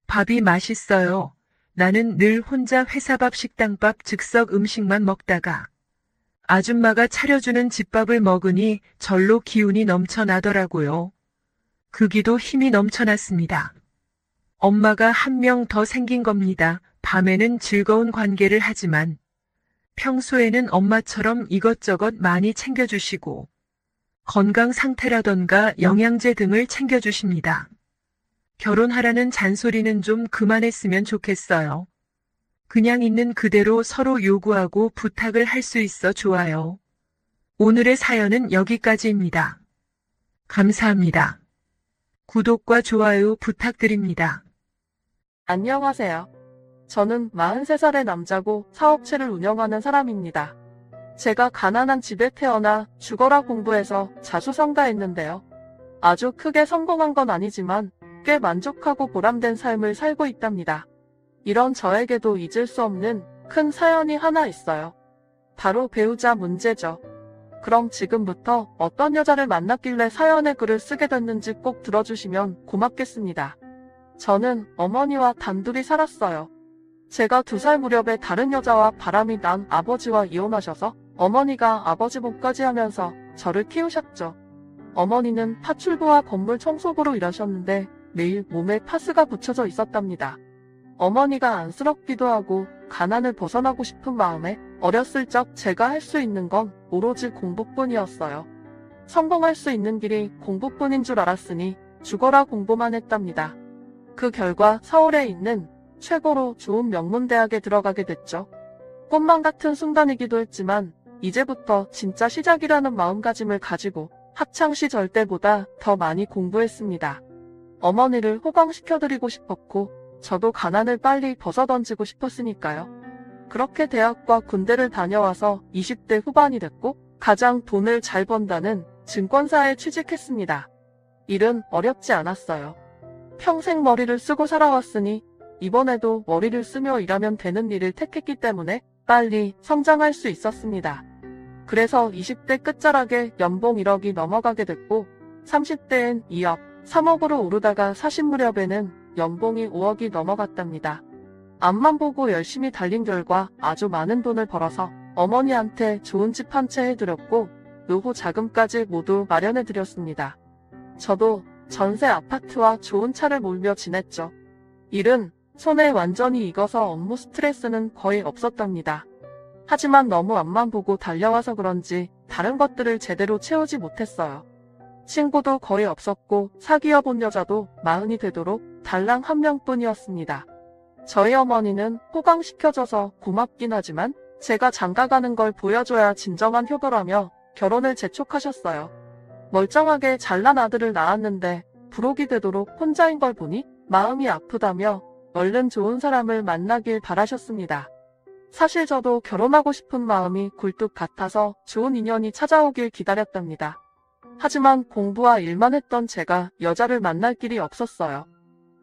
밥이 맛있어요. 나는 늘 혼자 회사밥 식당밥 즉석 음식만 먹다가 아줌마가 차려주는 집밥을 먹으니 절로 기운이 넘쳐나더라고요. 그기도 힘이 넘쳐났습니다. 엄마가 한 명 더 생긴 겁니다. 밤에는 즐거운 관계를 하지만 평소에는 엄마처럼 이것저것 많이 챙겨주시고 건강 상태라던가 영양제 등을 챙겨주십니다. 결혼하라는 잔소리는 좀 그만했으면 좋겠어요. 그냥 있는 그대로 서로 요구하고 부탁을 할 수 있어 좋아요. 오늘의 사연은 여기까지입니다. 감사합니다. 구독과 좋아요 부탁드립니다. 안녕하세요. 저는 43살의 남자고 사업체를 운영하는 사람입니다. 제가 가난한 집에 태어나 죽어라 공부해서 자수성가했는데요. 아주 크게 성공한 건 아니지만 꽤 만족하고 보람된 삶을 살고 있답니다. 이런 저에게도 잊을 수 없는 큰 사연이 하나 있어요. 바로 배우자 문제죠. 그럼 지금부터 어떤 여자를 만났길래 사연에 글을 쓰게 됐는지 꼭 들어주시면 고맙겠습니다. 저는 어머니와 단둘이 살았어요. 제가 2살 무렵에 다른 여자와 바람이 난 아버지와 이혼하셔서 어머니가 아버지 몫까지 하면서 저를 키우셨죠. 어머니는 파출부와 건물 청소부로 일하셨는데 매일 몸에 파스가 붙여져 있었답니다. 어머니가 안쓰럽기도 하고 가난을 벗어나고 싶은 마음에 어렸을 적 제가 할 수 있는 건 오로지 공부뿐이었어요. 성공할 수 있는 길이 공부뿐인 줄 알았으니 죽어라 공부만 했답니다. 그 결과 서울에 있는 최고로 좋은 명문대학에 들어가게 됐죠. 꿈만 같은 순간이기도 했지만 이제부터 진짜 시작이라는 마음가짐을 가지고 학창시절 때보다 더 많이 공부했습니다. 어머니를 호강시켜드리고 싶었고 저도 가난을 빨리 벗어던지고 싶었으니까요. 그렇게 대학과 군대를 다녀와서 20대 후반이 됐고 가장 돈을 잘 번다는 증권사에 취직했습니다. 일은 어렵지 않았어요. 평생 머리를 쓰고 살아왔으니 이번에도 머리를 쓰며 일하면 되는 일을 택했기 때문에 빨리 성장할 수 있었습니다. 그래서 20대 끝자락에 연봉 1억이 넘어가게 됐고 30대엔 2억, 3억으로 오르다가 40 무렵에는 연봉이 5억이 넘어갔답니다. 앞만 보고 열심히 달린 결과 아주 많은 돈을 벌어서 어머니한테 좋은 집 한 채 해드렸고 노후 자금까지 모두 마련해드렸습니다. 저도 전세 아파트와 좋은 차를 몰며 지냈죠. 일은 손에 완전히 익어서 업무 스트레스는 거의 없었답니다. 하지만 너무 앞만 보고 달려와서 그런지 다른 것들을 제대로 채우지 못했어요. 친구도 거의 없었고 사귀어 본 여자도 40이 되도록 달랑 한 명뿐이었습니다. 저희 어머니는 호강시켜줘서 고맙긴 하지만 제가 장가가는 걸 보여줘야 진정한 효도라며 결혼을 재촉하셨어요. 멀쩡하게 잘난 아들을 낳았는데 부록이 되도록 혼자인 걸 보니 마음이 아프다며 얼른 좋은 사람을 만나길 바라셨습니다. 사실 저도 결혼하고 싶은 마음이 굴뚝 같아서 좋은 인연이 찾아오길 기다렸답니다. 하지만 공부와 일만 했던 제가 여자를 만날 길이 없었어요.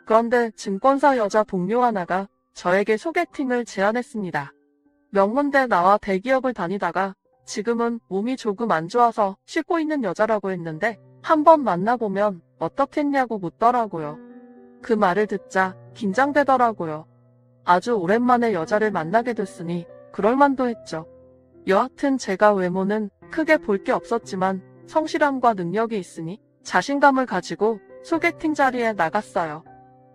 그런데 증권사 여자 동료 하나가 저에게 소개팅을 제안했습니다. 명문대 나와 대기업을 다니다가 지금은 몸이 조금 안 좋아서 쉬고 있는 여자라고 했는데 한번 만나보면 어떻겠냐고 묻더라고요. 그 말을 듣자 긴장되더라고요. 아주 오랜만에 여자를 만나게 됐으니 그럴만도 했죠. 여하튼 제가 외모는 크게 볼 게 없었지만 성실함과 능력이 있으니 자신감을 가지고 소개팅 자리에 나갔어요.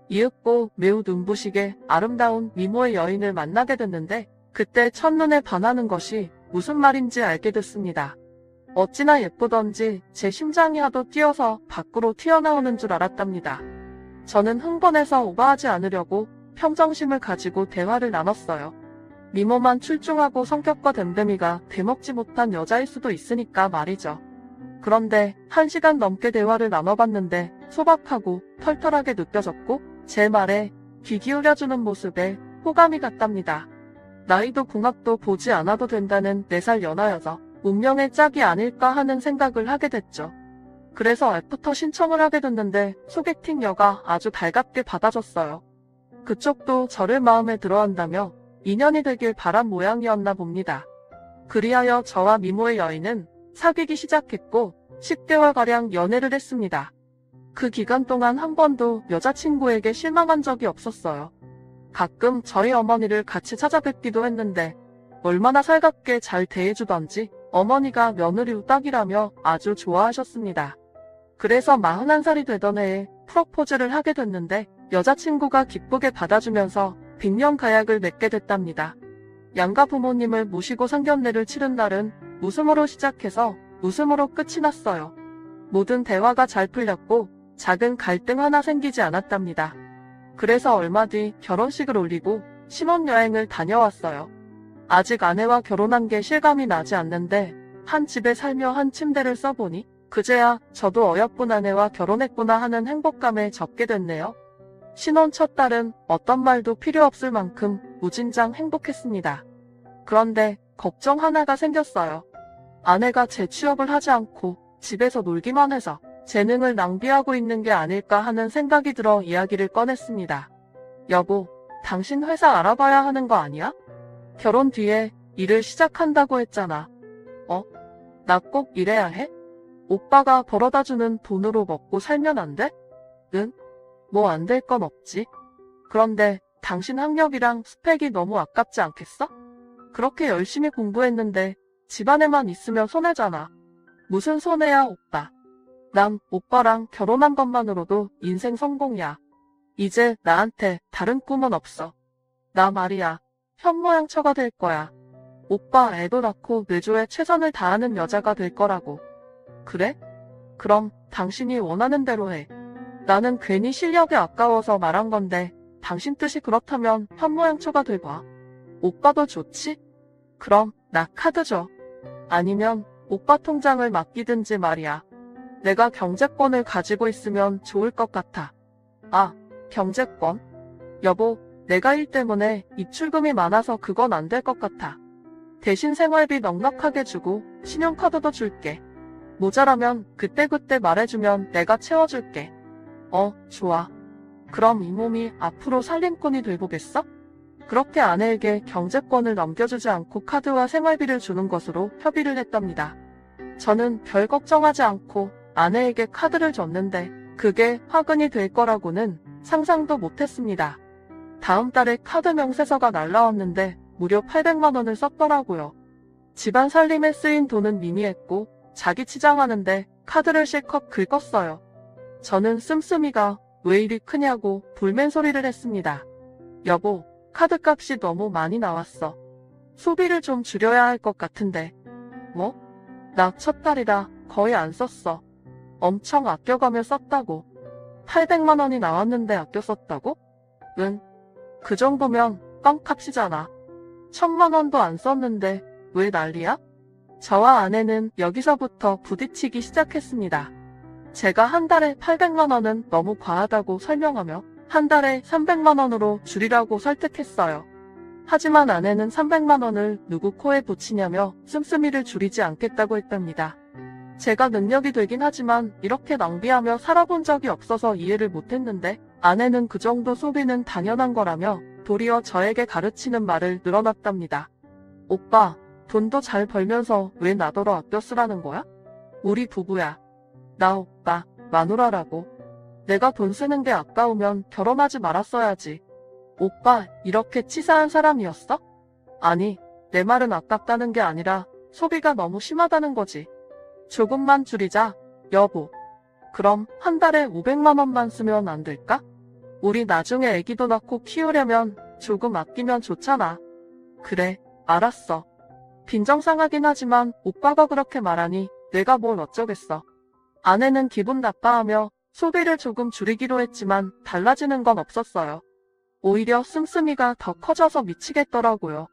이윽고 매우 눈부시게 아름다운 미모의 여인을 만나게 됐는데 그때 첫눈에 반하는 것이 무슨 말인지 알게 됐습니다. 어찌나 예쁘던지 제 심장이 하도 뛰어서 밖으로 튀어나오는 줄 알았답니다. 저는 흥분해서 오버하지 않으려고 평정심을 가지고 대화를 나눴어요. 미모만 출중하고 성격과 됨됨이가 되먹지 못한 여자일 수도 있으니까 말이죠. 그런데 1시간 넘게 대화를 나눠봤는데 소박하고 털털하게 느껴졌고 제 말에 귀 기울여주는 모습에 호감이 갔답니다. 나이도 궁합도 보지 않아도 된다는 4살 연하여서 운명의 짝이 아닐까 하는 생각을 하게 됐죠. 그래서 애프터 신청을 하게 됐는데 소개팅녀가 아주 달갑게 받아줬어요. 그쪽도 저를 마음에 들어한다며 인연이 되길 바란 모양이었나 봅니다. 그리하여 저와 미모의 여인은 사귀기 시작했고 10개월가량 연애를 했습니다. 그 기간 동안 한 번도 여자친구에게 실망한 적이 없었어요. 가끔 저희 어머니를 같이 찾아뵙기도 했는데 얼마나 살갑게 잘 대해주던지 어머니가 며느리 우딱이라며 아주 좋아하셨습니다. 그래서 41살이 되던 해에 프로포즈를 하게 됐는데 여자친구가 기쁘게 받아주면서 빙명가약을 맺게 됐답니다. 양가 부모님을 모시고 상견례를 치른 날은 웃음으로 시작해서 웃음으로 끝이 났어요. 모든 대화가 잘 풀렸고 작은 갈등 하나 생기지 않았답니다. 그래서 얼마 뒤 결혼식을 올리고 신혼여행을 다녀왔어요. 아직 아내와 결혼한 게 실감이 나지 않는데 한 집에 살며 한 침대를 써보니 그제야 저도 어여쁜 아내와 결혼했구나 하는 행복감에 젖게 됐네요. 신혼 첫 달은 어떤 말도 필요 없을 만큼 무진장 행복했습니다. 그런데 걱정 하나가 생겼어요. 아내가 재취업을 하지 않고 집에서 놀기만 해서 재능을 낭비하고 있는 게 아닐까 하는 생각이 들어 이야기를 꺼냈습니다. 여보, 당신 회사 알아봐야 하는 거 아니야? 결혼 뒤에 일을 시작한다고 했잖아. 나 꼭 일해야 해? 오빠가 벌어다주는 돈으로 먹고 살면 안 돼? 응? 뭐 안 될 건 없지. 그런데 당신 학력이랑 스펙이 너무 아깝지 않겠어? 그렇게 열심히 공부했는데 집안에만 있으면 손해잖아. 무슨 손해야, 오빠. 난 오빠랑 결혼한 것만으로도 인생 성공이야. 이제 나한테 다른 꿈은 없어. 나 말이야, 현모양처가 될 거야. 오빠 애도 낳고 내조에 최선을 다하는 여자가 될 거라고. 그래? 그럼 당신이 원하는 대로 해. 나는 괜히 실력이 아까워서 말한 건데 당신 뜻이 그렇다면 현모양처가 돼봐. 오빠도 좋지? 그럼 나 카드 줘. 아니면 오빠 통장을 맡기든지 말이야. 내가 경제권을 가지고 있으면 좋을 것 같아. 아, 경제권? 여보, 내가 일 때문에 입출금이 많아서 그건 안 될 것 같아. 대신 생활비 넉넉하게 주고 신용카드도 줄게. 모자라면 그때그때 말해주면 내가 채워줄게. 좋아. 그럼 이 몸이 앞으로 살림꾼이 되보겠어? 그렇게 아내에게 경제권을 넘겨주지 않고 카드와 생활비를 주는 것으로 협의를 했답니다. 저는 별 걱정하지 않고 아내에게 카드를 줬는데 그게 화근이 될 거라고는 상상도 못했습니다. 다음 달에 카드 명세서가 날라왔는데 무려 800만 원을 썼더라고요. 집안 살림에 쓰인 돈은 미미했고 자기 치장하는데 카드를 실컷 긁었어요. 저는 씀씀이가 왜 이리 크냐고 불맨소리를 했습니다. 여보, 카드값이 너무 많이 나왔어. 소비를 좀 줄여야 할 것 같은데. 뭐? 나 첫 달이라 거의 안 썼어. 엄청 아껴가며 썼다고. 800만 원이 나왔는데 아껴 썼다고? 응. 그 정도면 껌값이잖아. 1000만 원도 안 썼는데 왜 난리야? 저와 아내는 여기서부터 부딪히기 시작했습니다. 제가 한 달에 800만 원은 너무 과하다고 설명하며 한 달에 300만 원으로 줄이라고 설득했어요. 하지만 아내는 300만 원을 누구 코에 붙이냐며 씀씀이를 줄이지 않겠다고 했답니다. 제가 능력이 되긴 하지만 이렇게 낭비하며 살아본 적이 없어서 이해를 못했는데 아내는 그 정도 소비는 당연한 거라며 도리어 저에게 가르치는 말을 늘어놨답니다. 오빠, 돈도 잘 벌면서 왜 나더러 아껴 쓰라는 거야? 우리 부부야. 나 오빠, 마누라라고. 내가 돈 쓰는 게 아까우면 결혼하지 말았어야지. 오빠, 이렇게 치사한 사람이었어? 아니, 내 말은 아깝다는 게 아니라 소비가 너무 심하다는 거지. 조금만 줄이자, 여보. 그럼 한 달에 500만 원만 쓰면 안 될까? 우리 나중에 애기도 낳고 키우려면 조금 아끼면 좋잖아. 그래, 알았어. 빈정상하긴 하지만 오빠가 그렇게 말하니 내가 뭘 어쩌겠어. 아내는 기분 나빠하며 소비를 조금 줄이기로 했지만 달라지는 건 없었어요. 오히려 씀씀이가 더 커져서 미치겠더라고요.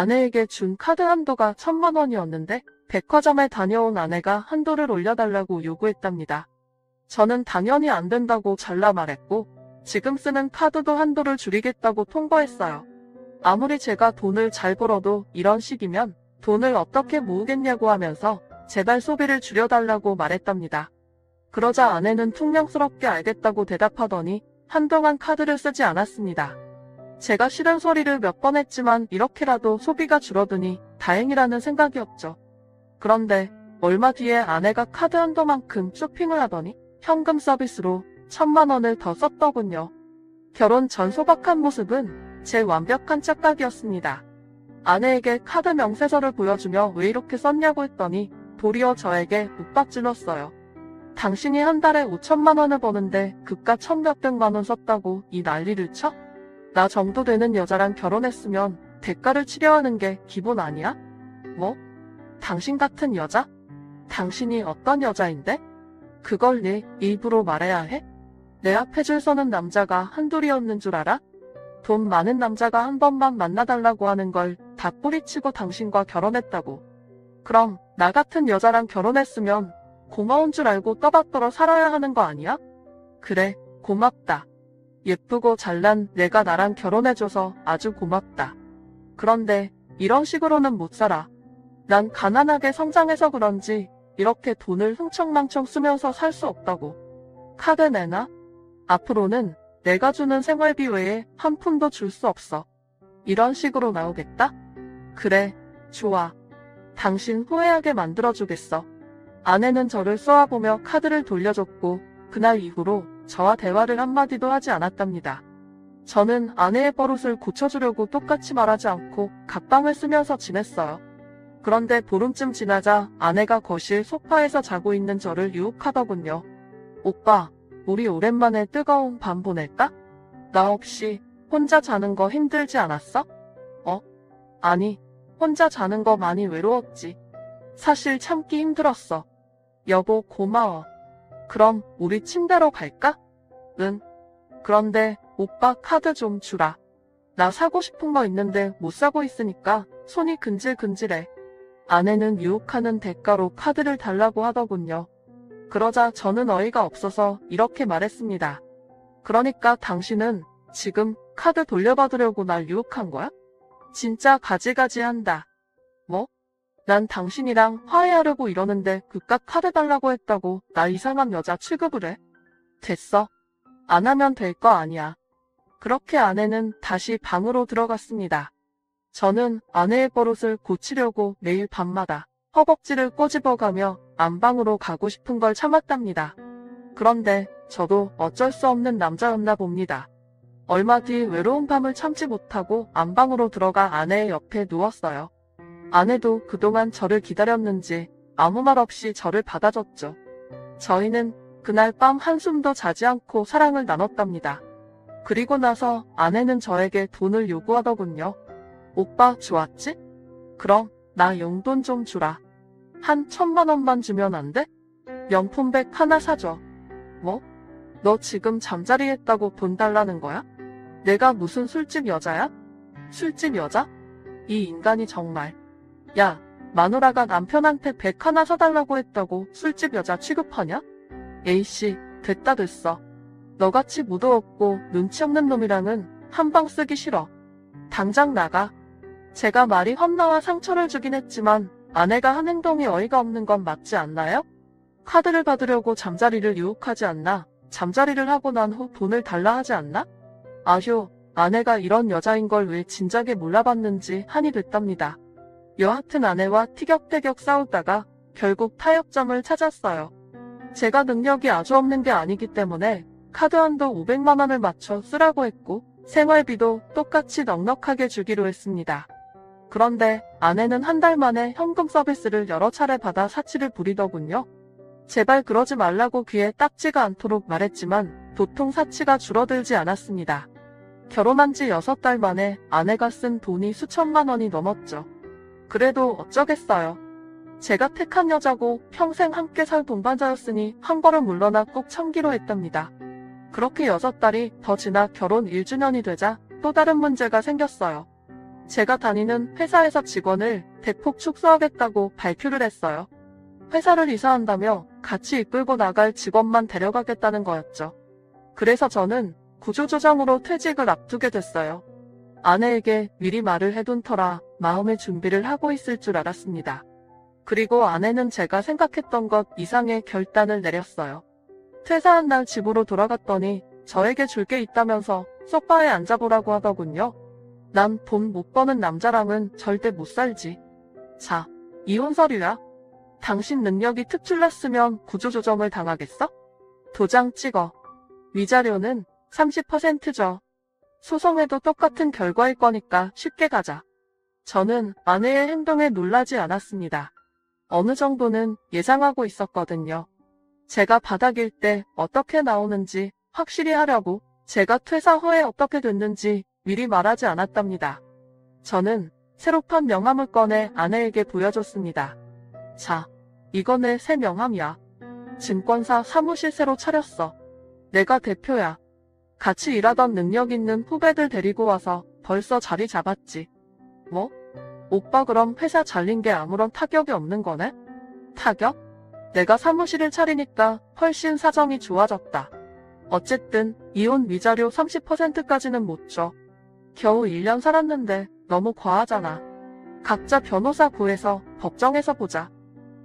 아내에게 준 카드 한도가 1,000만 원이었는데 백화점에 다녀온 아내가 한도를 올려달라고 요구했답니다. 저는 당연히 안 된다고 잘라 말했고 지금 쓰는 카드도 한도를 줄이겠다고 통보했어요. 아무리 제가 돈을 잘 벌어도 이런 식이면 돈을 어떻게 모으겠냐고 하면서 제발 소비를 줄여달라고 말했답니다. 그러자 아내는 퉁명스럽게 알겠다고 대답하더니 한동안 카드를 쓰지 않았습니다. 제가 싫은 소리를 몇 번 했지만 이렇게라도 소비가 줄어드니 다행이라는 생각이었죠. 그런데 얼마 뒤에 아내가 카드 한도만큼 쇼핑을 하더니 현금 서비스로 1,000만 원을 더 썼더군요. 결혼 전 소박한 모습은 제 완벽한 착각이었습니다. 아내에게 카드 명세서를 보여주며 왜 이렇게 썼냐고 했더니 도리어 저에게 윽박질렀어요. 당신이 한 달에 5,000만 원을 버는데 그깟 1,000몇백만 원 썼다고 이 난리를 쳐? 나 정도 되는 여자랑 결혼했으면 대가를 치려야 하는 게 기본 아니야? 뭐? 당신 같은 여자? 당신이 어떤 여자인데? 그걸 네 입으로 말해야 해? 내 앞에 줄 서는 남자가 한둘이었는 줄 알아? 돈 많은 남자가 한 번만 만나달라고 하는 걸 다 뿌리치고 당신과 결혼했다고. 그럼 나 같은 여자랑 결혼했으면 고마운 줄 알고 떠받들어 살아야 하는 거 아니야? 그래, 고맙다. 예쁘고 잘난 내가 나랑 결혼해줘서 아주 고맙다. 그런데 이런 식으로는 못 살아. 난 가난하게 성장해서 그런지 이렇게 돈을 흥청망청 쓰면서 살 수 없다고. 카드 내놔? 앞으로는 내가 주는 생활비 외에 한 푼도 줄 수 없어. 이런 식으로 나오겠다? 그래, 좋아. 당신 후회하게 만들어주겠어. 아내는 저를 쏘아보며 카드를 돌려줬고 그날 이후로 저와 대화를 한마디도 하지 않았답니다. 저는 아내의 버릇을 고쳐주려고 똑같이 말하지 않고 갑방을 쓰면서 지냈어요. 그런데 보름쯤 지나자 아내가 거실 소파에서 자고 있는 저를 유혹하더군요. 오빠, 우리 오랜만에 뜨거운 밤 보낼까? 나 없이 혼자 자는 거 힘들지 않았어? 아니, 혼자 자는 거 많이 외로웠지. 사실 참기 힘들었어. 여보, 고마워. 그럼 우리 침대로 갈까? 응. 그런데 오빠 카드 좀 주라. 나 사고 싶은 거 있는데 못 사고 있으니까 손이 근질근질해. 아내는 유혹하는 대가로 카드를 달라고 하더군요. 그러자 저는 어이가 없어서 이렇게 말했습니다. 그러니까 당신은 지금 카드 돌려받으려고 날 유혹한 거야? 진짜 가지가지 한다. 뭐? 난 당신이랑 화해하려고 이러는데 그깟 카드 달라고 했다고 나 이상한 여자 취급을 해? 됐어. 안 하면 될 거 아니야. 그렇게 아내는 다시 방으로 들어갔습니다. 저는 아내의 버릇을 고치려고 매일 밤마다 허벅지를 꼬집어가며 안방으로 가고 싶은 걸 참았답니다. 그런데 저도 어쩔 수 없는 남자였나 봅니다. 얼마 뒤 외로운 밤을 참지 못하고 안방으로 들어가 아내의 옆에 누웠어요. 아내도 그동안 저를 기다렸는지 아무 말 없이 저를 받아줬죠. 저희는 그날 밤 한숨도 자지 않고 사랑을 나눴답니다. 그리고 나서 아내는 저에게 돈을 요구하더군요. 오빠 좋았지? 그럼 나 용돈 좀 주라. 한 1,000만 원만 주면 안 돼? 명품백 하나 사줘. 뭐? 너 지금 잠자리 했다고 돈 달라는 거야? 내가 무슨 술집 여자야? 술집 여자? 이 인간이 정말. 야, 마누라가 남편한테 백 하나 사달라고 했다고 술집 여자 취급하냐? 에이씨, 됐다 됐어. 너같이 무도 없고 눈치 없는 놈이랑은 한방 쓰기 싫어. 당장 나가. 제가 말이 헛나와 상처를 주긴 했지만 아내가 한 행동이 어이가 없는 건 맞지 않나요? 카드를 받으려고 잠자리를 유혹하지 않나? 잠자리를 하고 난 후 돈을 달라 하지 않나? 아휴, 아내가 이런 여자인 걸 왜 진작에 몰라봤는지 한이 됐답니다. 여하튼 아내와 티격태격 싸우다가 결국 타협점을 찾았어요. 제가 능력이 아주 없는 게 아니기 때문에 카드 한도 500만 원을 맞춰 쓰라고 했고 생활비도 똑같이 넉넉하게 주기로 했습니다. 그런데 아내는 한 달 만에 현금 서비스를 여러 차례 받아 사치를 부리더군요. 제발 그러지 말라고 귀에 딱지가 않도록 말했지만 도통 사치가 줄어들지 않았습니다. 결혼한 지 6달 만에 아내가 쓴 돈이 수천만 원이 넘었죠. 그래도 어쩌겠어요. 제가 택한 여자고 평생 함께 살 동반자였으니 한 걸음 물러나 꼭 참기로 했답니다. 그렇게 6달이 더 지나 결혼 1주년이 되자 또 다른 문제가 생겼어요. 제가 다니는 회사에서 직원을 대폭 축소하겠다고 발표를 했어요. 회사를 이사한다며 같이 이끌고 나갈 직원만 데려가겠다는 거였죠. 그래서 저는 구조조정으로 퇴직을 앞두게 됐어요. 아내에게 미리 말을 해둔 터라 마음의 준비를 하고 있을 줄 알았습니다. 그리고 아내는 제가 생각했던 것 이상의 결단을 내렸어요. 퇴사한 날 집으로 돌아갔더니 저에게 줄 게 있다면서 소파에 앉아보라고 하더군요. 난 돈 못 버는 남자랑은 절대 못 살지. 자, 이혼 서류야. 당신 능력이 특출났으면 구조조정을 당하겠어? 도장 찍어. 위자료는 30%죠. 소송해도 똑같은 결과일 거니까 쉽게 가자. 저는 아내의 행동에 놀라지 않았습니다. 어느 정도는 예상하고 있었거든요. 제가 바닥일 때 어떻게 나오는지 확실히 하려고 제가 퇴사 후에 어떻게 됐는지 미리 말하지 않았답니다. 저는 새로 판 명함을 꺼내 아내에게 보여줬습니다. 자, 이건 내 새 명함이야. 증권사 사무실 새로 차렸어. 내가 대표야. 같이 일하던 능력 있는 후배들 데리고 와서 벌써 자리 잡았지. 뭐? 오빠 그럼 회사 잘린 게 아무런 타격이 없는 거네? 타격? 내가 사무실을 차리니까 훨씬 사정이 좋아졌다. 어쨌든 이혼 위자료 30%까지는 못 줘. 겨우 1년 살았는데 너무 과하잖아. 각자 변호사 구해서 법정에서 보자.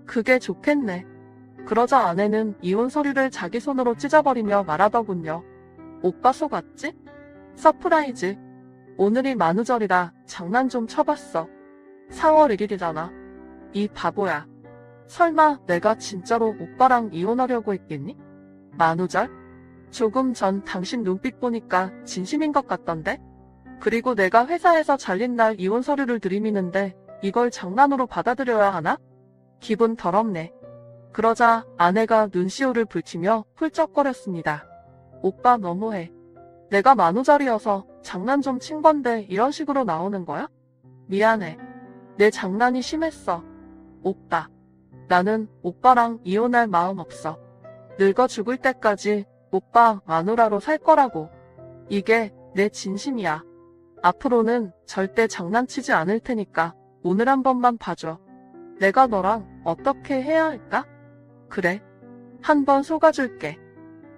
그게 좋겠네. 그러자 아내는 이혼 서류를 자기 손으로 찢어버리며 말하더군요. 오빠 속았지? 서프라이즈. 오늘이 만우절이라 장난 좀 쳐봤어. 4월 1일이잖아. 이 바보야. 설마 내가 진짜로 오빠랑 이혼하려고 했겠니? 만우절? 조금 전 당신 눈빛 보니까 진심인 것 같던데? 그리고 내가 회사에서 잘린 날 이혼 서류를 들이미는데 이걸 장난으로 받아들여야 하나? 기분 더럽네. 그러자 아내가 눈시울을 붉히며 훌쩍거렸습니다. 오빠 너무해. 내가 만우절이어서 장난 좀 친 건데 이런 식으로 나오는 거야? 미안해. 내 장난이 심했어. 오빠. 나는 오빠랑 이혼할 마음 없어. 늙어 죽을 때까지 오빠 마누라로 살 거라고. 이게 내 진심이야. 앞으로는 절대 장난치지 않을 테니까 오늘 한 번만 봐줘. 내가 너랑 어떻게 해야 할까? 그래. 한 번 속아줄게.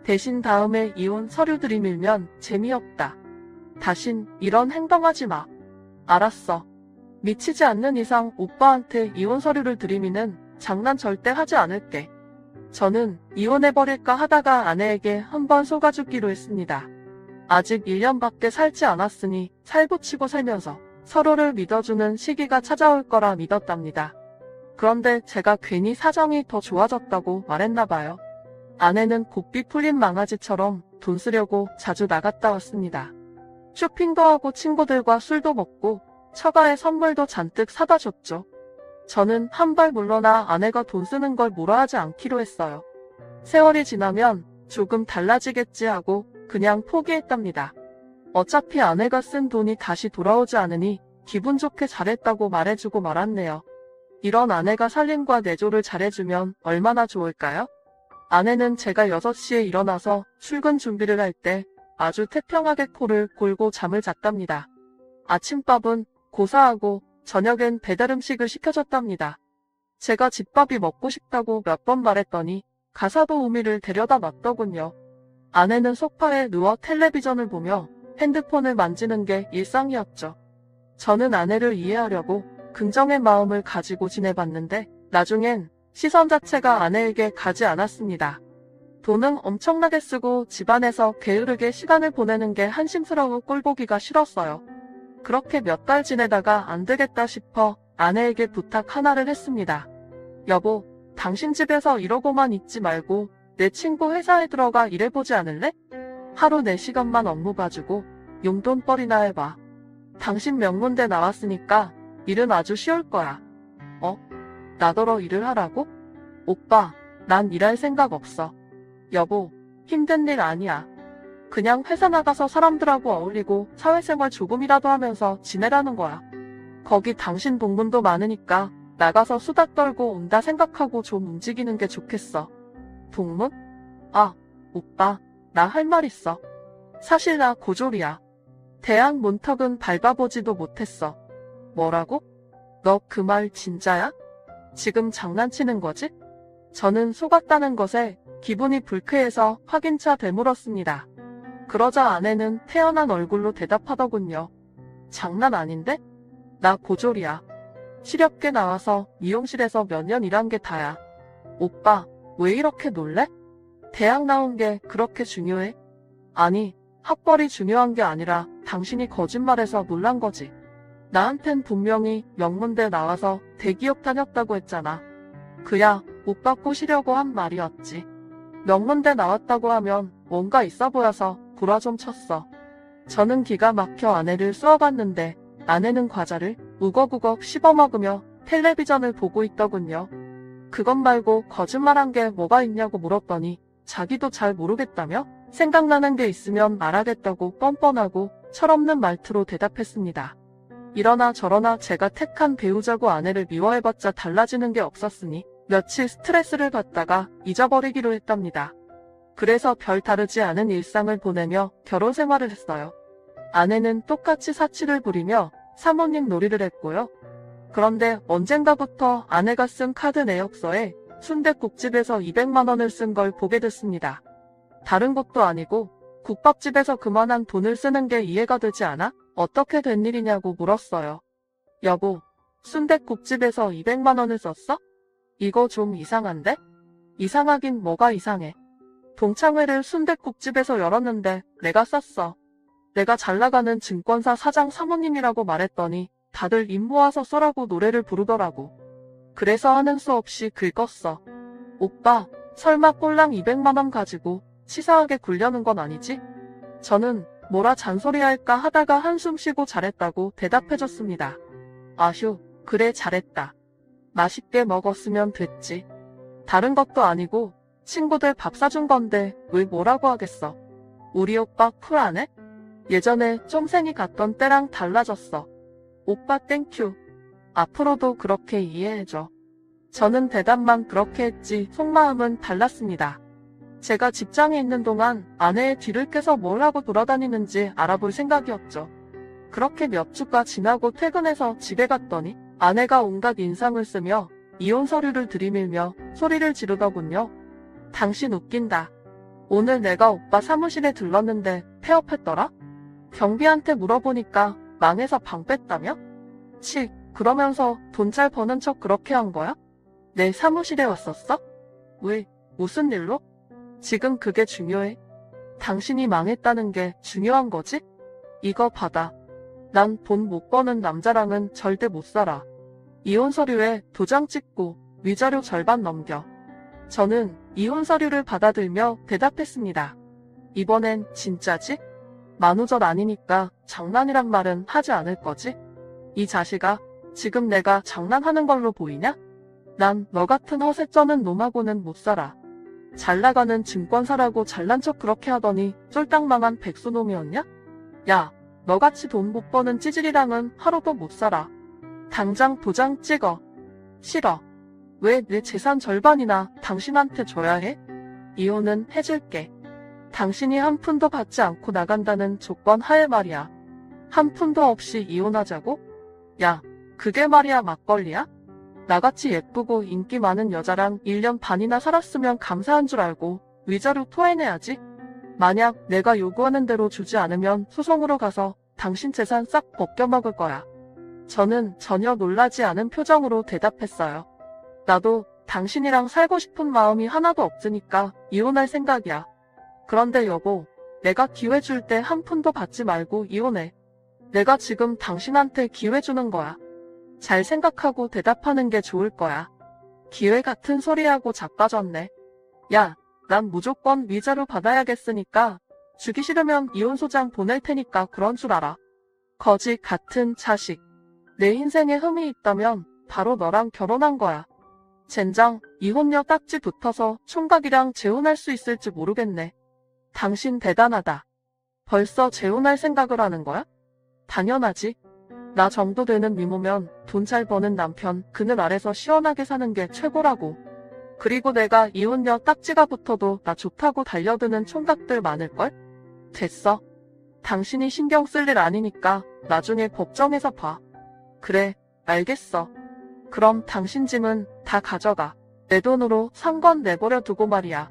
대신 다음에 이혼 서류 들이밀면 재미없다. 다신 이런 행동하지 마. 알았어. 미치지 않는 이상 오빠한테 이혼 서류를 들이미는 장난 절대 하지 않을게. 저는 이혼해버릴까 하다가 아내에게 한 번 속아주기로 했습니다. 아직 1년밖에 살지 않았으니 살붙이고 살면서 서로를 믿어주는 시기가 찾아올 거라 믿었답니다. 그런데 제가 괜히 사정이 더 좋아졌다고 말했나봐요. 아내는 고삐 풀린 망아지처럼 돈 쓰려고 자주 나갔다 왔습니다. 쇼핑도 하고 친구들과 술도 먹고 처가에 선물도 잔뜩 사다 줬죠. 저는 한 발 물러나 아내가 돈 쓰는 걸 뭐라 하지 않기로 했어요. 세월이 지나면 조금 달라지겠지 하고 그냥 포기했답니다. 어차피 아내가 쓴 돈이 다시 돌아오지 않으니 기분 좋게 잘했다고 말해주고 말았네요. 이런 아내가 살림과 내조를 잘해주면 얼마나 좋을까요? 아내는 제가 6시에 일어나서 출근 준비를 할 때 아주 태평하게 코를 골고 잠을 잤답니다. 아침밥은 고사하고 저녁엔 배달음식을 시켜줬답니다. 제가 집밥이 먹고 싶다고 몇 번 말했더니 가사도 우미를 데려다 놨더군요. 아내는 소파에 누워 텔레비전을 보며 핸드폰을 만지는 게 일상이었죠. 저는 아내를 이해하려고 긍정의 마음을 가지고 지내봤는데 나중엔 시선 자체가 아내에게 가지 않았습니다. 돈은 엄청나게 쓰고 집안에서 게으르게 시간을 보내는 게 한심스러워 꼴보기가 싫었어요. 그렇게 몇 달 지내다가 안 되겠다 싶어 아내에게 부탁 하나를 했습니다. 여보, 당신 집에서 이러고만 있지 말고 내 친구 회사에 들어가 일해보지 않을래? 하루 4시간만 업무 봐주고 용돈벌이나 해봐. 당신 명문대 나왔으니까 일은 아주 쉬울 거야. 나더러 일을 하라고? 오빠, 난 일할 생각 없어. 여보, 힘든 일 아니야. 그냥 회사 나가서 사람들하고 어울리고 사회생활 조금이라도 하면서 지내라는 거야. 거기 당신 동문도 많으니까 나가서 수다 떨고 온다 생각하고 좀 움직이는 게 좋겠어. 동문? 아, 오빠, 나 할 말 있어. 사실 나 고졸이야. 대학 문턱은 밟아보지도 못했어. 뭐라고? 너 그 말 진짜야? 지금 장난치는 거지? 저는 속았다는 것에 기분이 불쾌해서 확인차 되물었습니다. 그러자 아내는 태연한 얼굴로 대답하더군요. 장난 아닌데? 나 고졸이야. 실업계 나와서 미용실에서 몇 년 일한 게 다야. 오빠, 왜 이렇게 놀래? 대학 나온 게 그렇게 중요해? 아니, 학벌이 중요한 게 아니라 당신이 거짓말해서 놀란 거지. 나한텐 분명히 명문대 나와서 대기업 다녔다고 했잖아. 그야 오빠 꼬시려고 한 말이었지. 명문대 나왔다고 하면 뭔가 있어 보여서 구라 좀 쳤어. 저는 기가 막혀 아내를 쏘아봤는데 아내는 과자를 우걱우걱 씹어먹으며 텔레비전을 보고 있더군요. 그것 말고 거짓말한 게 뭐가 있냐고 물었더니 자기도 잘 모르겠다며 생각나는 게 있으면 말하겠다고 뻔뻔하고 철없는 말투로 대답했습니다. 이러나 저러나 제가 택한 배우자고 아내를 미워해봤자 달라지는 게 없었으니 며칠 스트레스를 받다가 잊어버리기로 했답니다. 그래서 별 다르지 않은 일상을 보내며 결혼 생활을 했어요. 아내는 똑같이 사치를 부리며 사모님 놀이를 했고요. 그런데 언젠가부터 아내가 쓴 카드 내역서에 순댓국집에서 200만 원을 쓴 걸 보게 됐습니다. 다른 것도 아니고 국밥집에서 그만한 돈을 쓰는 게 이해가 되지 않아? 어떻게 된 일이냐고 물었어요. 여보, 순댓국집에서 200만 원을 썼어? 이거 좀 이상한데? 이상하긴 뭐가 이상해. 동창회를 순댓국집에서 열었는데 내가 쌌어. 내가 잘나가는 증권사 사장 사모님이라고 말했더니 다들 입 모아서 쏘라고 노래를 부르더라고. 그래서 하는 수 없이 긁었어. 오빠, 설마 꼴랑 200만 원 가지고 치사하게 굴려는 건 아니지? 저는 뭐라 잔소리할까 하다가 한숨 쉬고 잘했다고 대답해줬습니다. 아휴, 그래 잘했다. 맛있게 먹었으면 됐지. 다른 것도 아니고 친구들 밥 사준 건데 왜 뭐라고 하겠어. 우리 오빠 쿨하네? 예전에 쫌생이 갔던 때랑 달라졌어. 오빠 땡큐. 앞으로도 그렇게 이해해줘. 저는 대답만 그렇게 했지 속마음은 달랐습니다. 제가 직장에 있는 동안 아내의 뒤를 깨서 뭘 하고 돌아다니는지 알아볼 생각이었죠. 그렇게 몇 주가 지나고 퇴근해서 집에 갔더니 아내가 온갖 인상을 쓰며 이혼 서류를 들이밀며 소리를 지르더군요. 당신 웃긴다. 오늘 내가 오빠 사무실에 들렀는데 폐업했더라? 경비한테 물어보니까 망해서 방 뺐다며? 치, 그러면서 돈 잘 버는 척 그렇게 한 거야? 내 사무실에 왔었어? 왜? 무슨 일로? 지금 그게 중요해? 당신이 망했다는 게 중요한 거지? 이거 받아. 난 돈 못 버는 남자랑은 절대 못 살아. 이혼 서류에 도장 찍고 위자료 절반 넘겨. 저는 이혼 서류를 받아들며 대답했습니다. 이번엔 진짜지? 만우절 아니니까 장난이란 말은 하지 않을 거지? 이 자식아, 지금 내가 장난하는 걸로 보이냐? 난 너 같은 허세 쩌는 놈하고는 못 살아. 잘 나가는 증권사라고 잘난 척 그렇게 하더니 쫄딱 망한 백수놈이었냐? 야, 너같이 돈 못 버는 찌질이랑은 하루도 못 살아. 당장 도장 찍어. 싫어. 왜 내 재산 절반이나 당신한테 줘야 해? 이혼은 해줄게. 당신이 한 푼도 받지 않고 나간다는 조건 하에 말이야. 한 푼도 없이 이혼하자고? 야, 그게 말이야 막걸리야? 나같이 예쁘고 인기 많은 여자랑 1년 반이나 살았으면 감사한 줄 알고 위자료 토해내야지. 만약 내가 요구하는 대로 주지 않으면 소송으로 가서 당신 재산 싹 벗겨먹을 거야. 저는 전혀 놀라지 않은 표정으로 대답했어요. 나도 당신이랑 살고 싶은 마음이 하나도 없으니까 이혼할 생각이야. 그런데 여보, 내가 기회 줄 때 한 푼도 받지 말고 이혼해. 내가 지금 당신한테 기회 주는 거야. 잘 생각하고 대답하는 게 좋을 거야. 기회 같은 소리하고 자빠졌네. 야, 난 무조건 위자료 받아야겠으니까 주기 싫으면 이혼소장 보낼 테니까 그런 줄 알아. 거지 같은 자식. 내 인생에 흠이 있다면 바로 너랑 결혼한 거야. 젠장, 이혼녀 딱지 붙어서 총각이랑 재혼할 수 있을지 모르겠네. 당신 대단하다. 벌써 재혼할 생각을 하는 거야? 당연하지. 나 정도 되는 미모면 돈 잘 버는 남편 그늘 아래서 시원하게 사는 게 최고라고. 그리고 내가 이혼녀 딱지가 붙어도 나 좋다고 달려드는 총각들 많을걸? 됐어. 당신이 신경 쓸 일 아니니까 나중에 법정에서 봐. 그래, 알겠어. 그럼 당신 짐은 다 가져가. 내 돈으로 산 건 내버려 두고 말이야.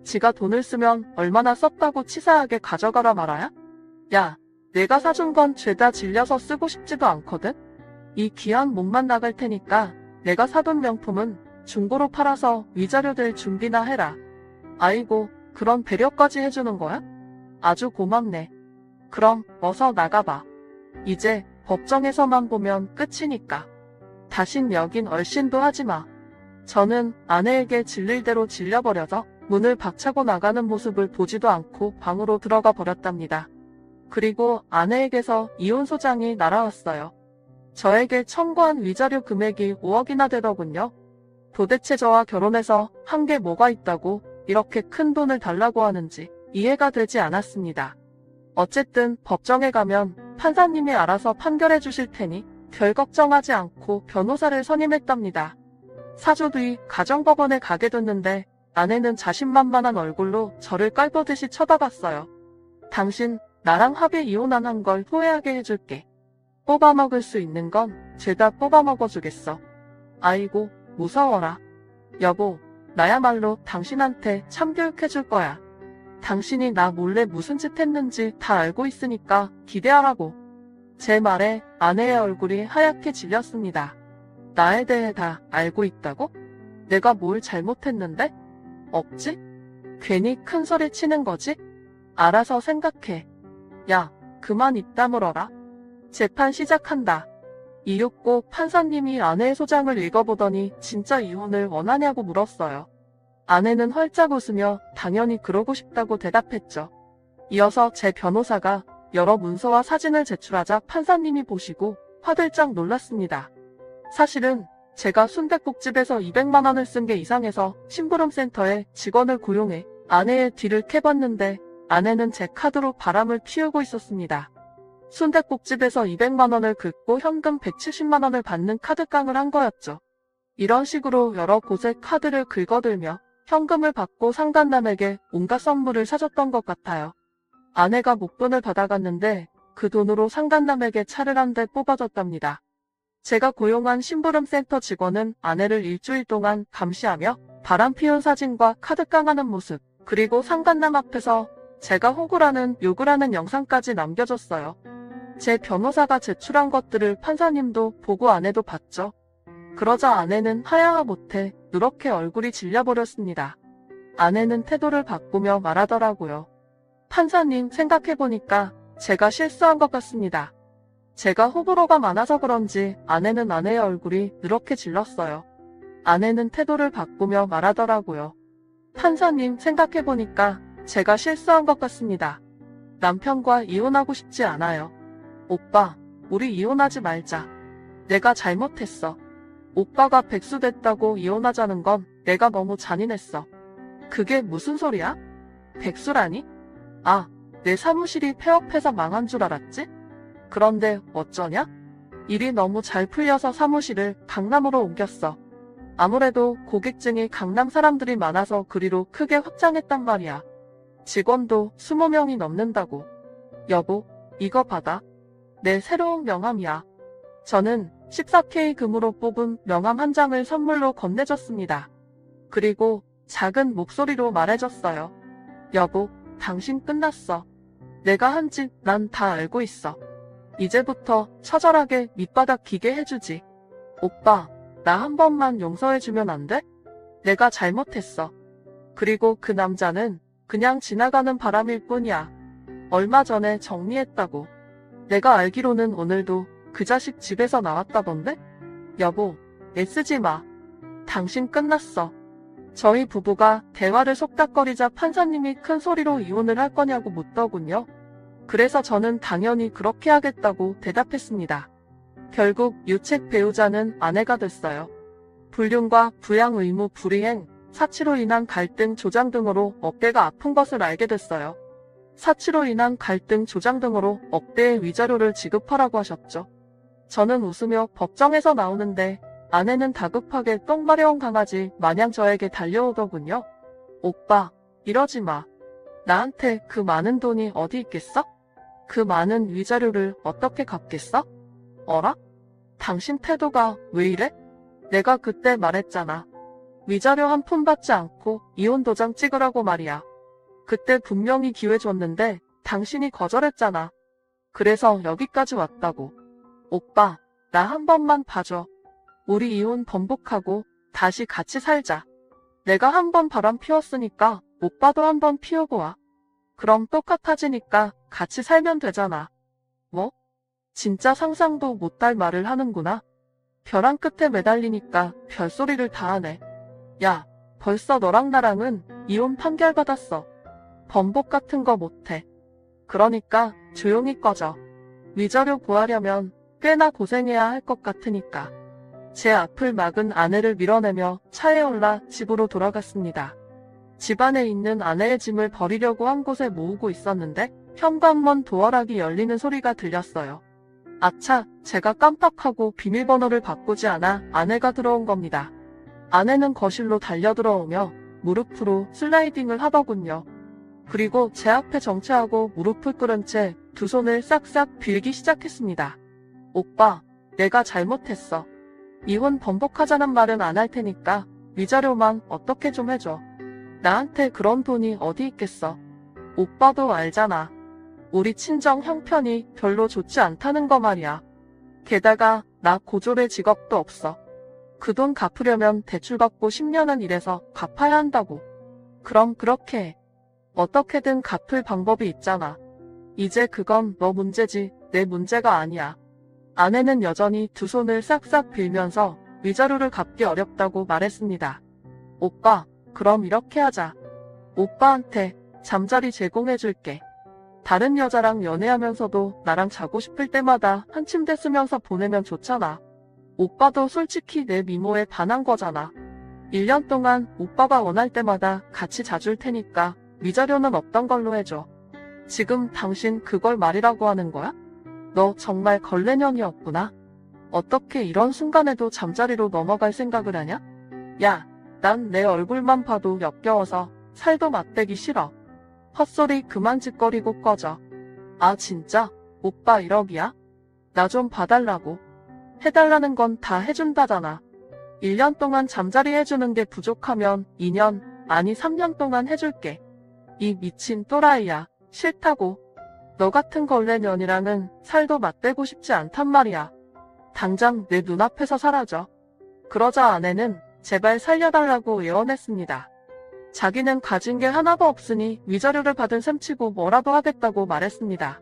지가 돈을 쓰면 얼마나 썼다고 치사하게 가져가라 말아야? 야, 내가 사준 건 죄다 질려서 쓰고 싶지도 않거든? 이 귀한 몸만 나갈 테니까 내가 사둔 명품은 중고로 팔아서 위자료 될 준비나 해라. 아이고, 그런 배려까지 해주는 거야? 아주 고맙네. 그럼 어서 나가봐. 이제 법정에서만 보면 끝이니까. 다신 여긴 얼씬도 하지 마. 저는 아내에게 질릴 대로 질려버려서 문을 박차고 나가는 모습을 보지도 않고 방으로 들어가 버렸답니다. 그리고 아내에게서 이혼 소장이 날아왔어요. 저에게 청구한 위자료 금액이 5억이나 되더군요. 도대체 저와 결혼해서 한 게 뭐가 있다고 이렇게 큰 돈을 달라고 하는지 이해가 되지 않았습니다. 어쨌든 법정에 가면 판사님이 알아서 판결해 주실 테니 별 걱정하지 않고 변호사를 선임했답니다. 4주 뒤 가정법원에 가게 됐는데 아내는 자신만만한 얼굴로 저를 깔보듯이 쳐다봤어요. 당신 나랑 합의 이혼 안 한 걸 후회하게 해줄게. 뽑아먹을 수 있는 건 죄다 뽑아먹어주겠어. 아이고 무서워라. 여보, 나야말로 당신한테 참교육해줄 거야. 당신이 나 몰래 무슨 짓 했는지 다 알고 있으니까 기대하라고. 제 말에 아내의 얼굴이 하얗게 질렸습니다. 나에 대해 다 알고 있다고? 내가 뭘 잘못했는데? 없지? 괜히 큰 소리 치는 거지? 알아서 생각해. 야, 그만 입 다물어라. 재판 시작한다. 이윽고 판사님이 아내의 소장을 읽어보더니 진짜 이혼을 원하냐고 물었어요. 아내는 활짝 웃으며 당연히 그러고 싶다고 대답했죠. 이어서 제 변호사가 여러 문서와 사진을 제출하자 판사님이 보시고 화들짝 놀랐습니다. 사실은 제가 순댓국집에서 200만 원을 쓴 게 이상해서 심부름센터에 직원을 고용해 아내의 뒤를 캐봤는데 아내는 제 카드로 바람을 피우고 있었습니다. 순댓국집에서 200만 원을 긁고 현금 170만 원을 받는 카드깡을 한 거였죠. 이런 식으로 여러 곳에 카드를 긁어들며 현금을 받고 상간남에게 온갖 선물을 사줬던 것 같아요. 아내가 목돈을 받아갔는데 그 돈으로 상간남에게 차를 한 대 뽑아줬답니다. 제가 고용한 심부름센터 직원은 아내를 일주일 동안 감시하며 바람 피운 사진과 카드깡하는 모습, 그리고 상간남 앞에서 제가 호구라는 욕을 하는 영상까지 남겨줬어요. 제 변호사가 제출한 것들을 판사님도 보고 아내도 봤죠. 그러자 아내는 하야하 못해 누렇게 얼굴이 질려버렸습니다. 아내는 태도를 바꾸며 말하더라고요. 판사님, 생각해보니까 제가 실수한 것 같습니다. 제가 호불호가 많아서 그런지 아내는 아내의 얼굴이 누렇게 질렀어요. 아내는 태도를 바꾸며 말하더라고요. 판사님, 생각해보니까 제가 실수한 것 같습니다. 남편과 이혼하고 싶지 않아요. 오빠, 우리 이혼하지 말자. 내가 잘못했어. 오빠가 백수 됐다고 이혼하자는 건 내가 너무 잔인했어. 그게 무슨 소리야? 백수라니? 아, 내 사무실이 폐업해서 망한 줄 알았지? 그런데 어쩌냐? 일이 너무 잘 풀려서 사무실을 강남으로 옮겼어. 아무래도 고객층이 강남 사람들이 많아서 그리로 크게 확장했단 말이야. 직원도 20명이 넘는다고. 여보, 이거 받아. 내 새로운 명함이야. 저는 14K 금으로 뽑은 명함 한 장을 선물로 건네줬습니다. 그리고 작은 목소리로 말해줬어요. 여보, 당신 끝났어. 내가 한 짓 난 다 알고 있어. 이제부터 처절하게 밑바닥 기게 해주지. 오빠, 나 한 번만 용서해주면 안 돼? 내가 잘못했어. 그리고 그 남자는 그냥 지나가는 바람일 뿐이야. 얼마 전에 정리했다고. 내가 알기로는 오늘도 그 자식 집에서 나왔다던데? 여보, 애쓰지 마. 당신 끝났어. 저희 부부가 대화를 속닥거리자 판사님이 큰 소리로 이혼을 할 거냐고 묻더군요. 그래서 저는 당연히 그렇게 하겠다고 대답했습니다. 결국 유책 배우자는 아내가 됐어요. 불륜과 부양 의무 불이행, 사치로 인한 갈등 조장 등으로 어깨가 아픈 것을 알게 됐어요. 사치로 인한 갈등 조장 등으로 억대의 위자료를 지급하라고 하셨죠. 저는 웃으며 법정에서 나오는데 아내는 다급하게 똥 마려운 강아지 마냥 저에게 달려오더군요. 오빠, 이러지 마. 나한테 그 많은 돈이 어디 있겠어? 그 많은 위자료를 어떻게 갚겠어? 어라? 당신 태도가 왜 이래? 내가 그때 말했잖아. 위자료 한 푼 받지 않고 이혼 도장 찍으라고 말이야. 그때 분명히 기회 줬는데 당신이 거절했잖아. 그래서 여기까지 왔다고. 오빠, 나 한 번만 봐줘. 우리 이혼 번복하고 다시 같이 살자. 내가 한 번 바람 피웠으니까 오빠도 한 번 피우고 와. 그럼 똑같아지니까 같이 살면 되잖아. 뭐? 진짜 상상도 못할 말을 하는구나. 벼랑 끝에 매달리니까 별소리를 다 하네. 야, 벌써 너랑 나랑은 이혼 판결 받았어. 번복 같은 거 못해. 그러니까 조용히 꺼져. 위자료 구하려면 꽤나 고생해야 할 것 같으니까. 제 앞을 막은 아내를 밀어내며 차에 올라 집으로 돌아갔습니다. 집안에 있는 아내의 짐을 버리려고 한 곳에 모으고 있었는데 현관문 도어락이 열리는 소리가 들렸어요. 아차, 제가 깜빡하고 비밀번호를 바꾸지 않아 아내가 들어온 겁니다. 아내는 거실로 달려들어오며 무릎으로 슬라이딩을 하더군요. 그리고 제 앞에 정체하고 무릎을 꿇은 채 두 손을 싹싹 빌기 시작했습니다. 오빠, 내가 잘못했어. 이혼 번복하자는 말은 안 할 테니까 위자료만 어떻게 좀 해줘. 나한테 그런 돈이 어디 있겠어. 오빠도 알잖아. 우리 친정 형편이 별로 좋지 않다는 거 말이야. 게다가 나 고졸의 직업도 없어. 그 돈 갚으려면 대출받고 10년은 일해서 갚아야 한다고. 그럼 그렇게 해. 어떻게든 갚을 방법이 있잖아. 이제 그건 너 문제지 내 문제가 아니야. 아내는 여전히 두 손을 싹싹 빌면서 위자료를 갚기 어렵다고 말했습니다. 오빠, 그럼 이렇게 하자. 오빠한테 잠자리 제공해줄게. 다른 여자랑 연애하면서도 나랑 자고 싶을 때마다 한 침대 쓰면서 보내면 좋잖아. 오빠도 솔직히 내 미모에 반한 거잖아. 1년 동안 오빠가 원할 때마다 같이 자줄 테니까 위자료는 없던 걸로 해줘. 지금 당신 그걸 말이라고 하는 거야? 너 정말 걸레년이었구나. 어떻게 이런 순간에도 잠자리로 넘어갈 생각을 하냐? 야, 난 내 얼굴만 봐도 역겨워서 살도 맞대기 싫어. 헛소리 그만 짓거리고 꺼져. 아 진짜? 오빠 1억이야? 나 좀 봐달라고. 해달라는 건 다 해준다잖아. 1년 동안 잠자리 해주는 게 부족하면 2년, 아니 3년 동안 해줄게. 이 미친 또라이야. 싫다고. 너 같은 걸레년이랑은 살도 맞대고 싶지 않단 말이야. 당장 내 눈앞에서 사라져. 그러자 아내는 제발 살려달라고 애원했습니다. 자기는 가진 게 하나도 없으니 위자료를 받은 셈치고 뭐라도 하겠다고 말했습니다.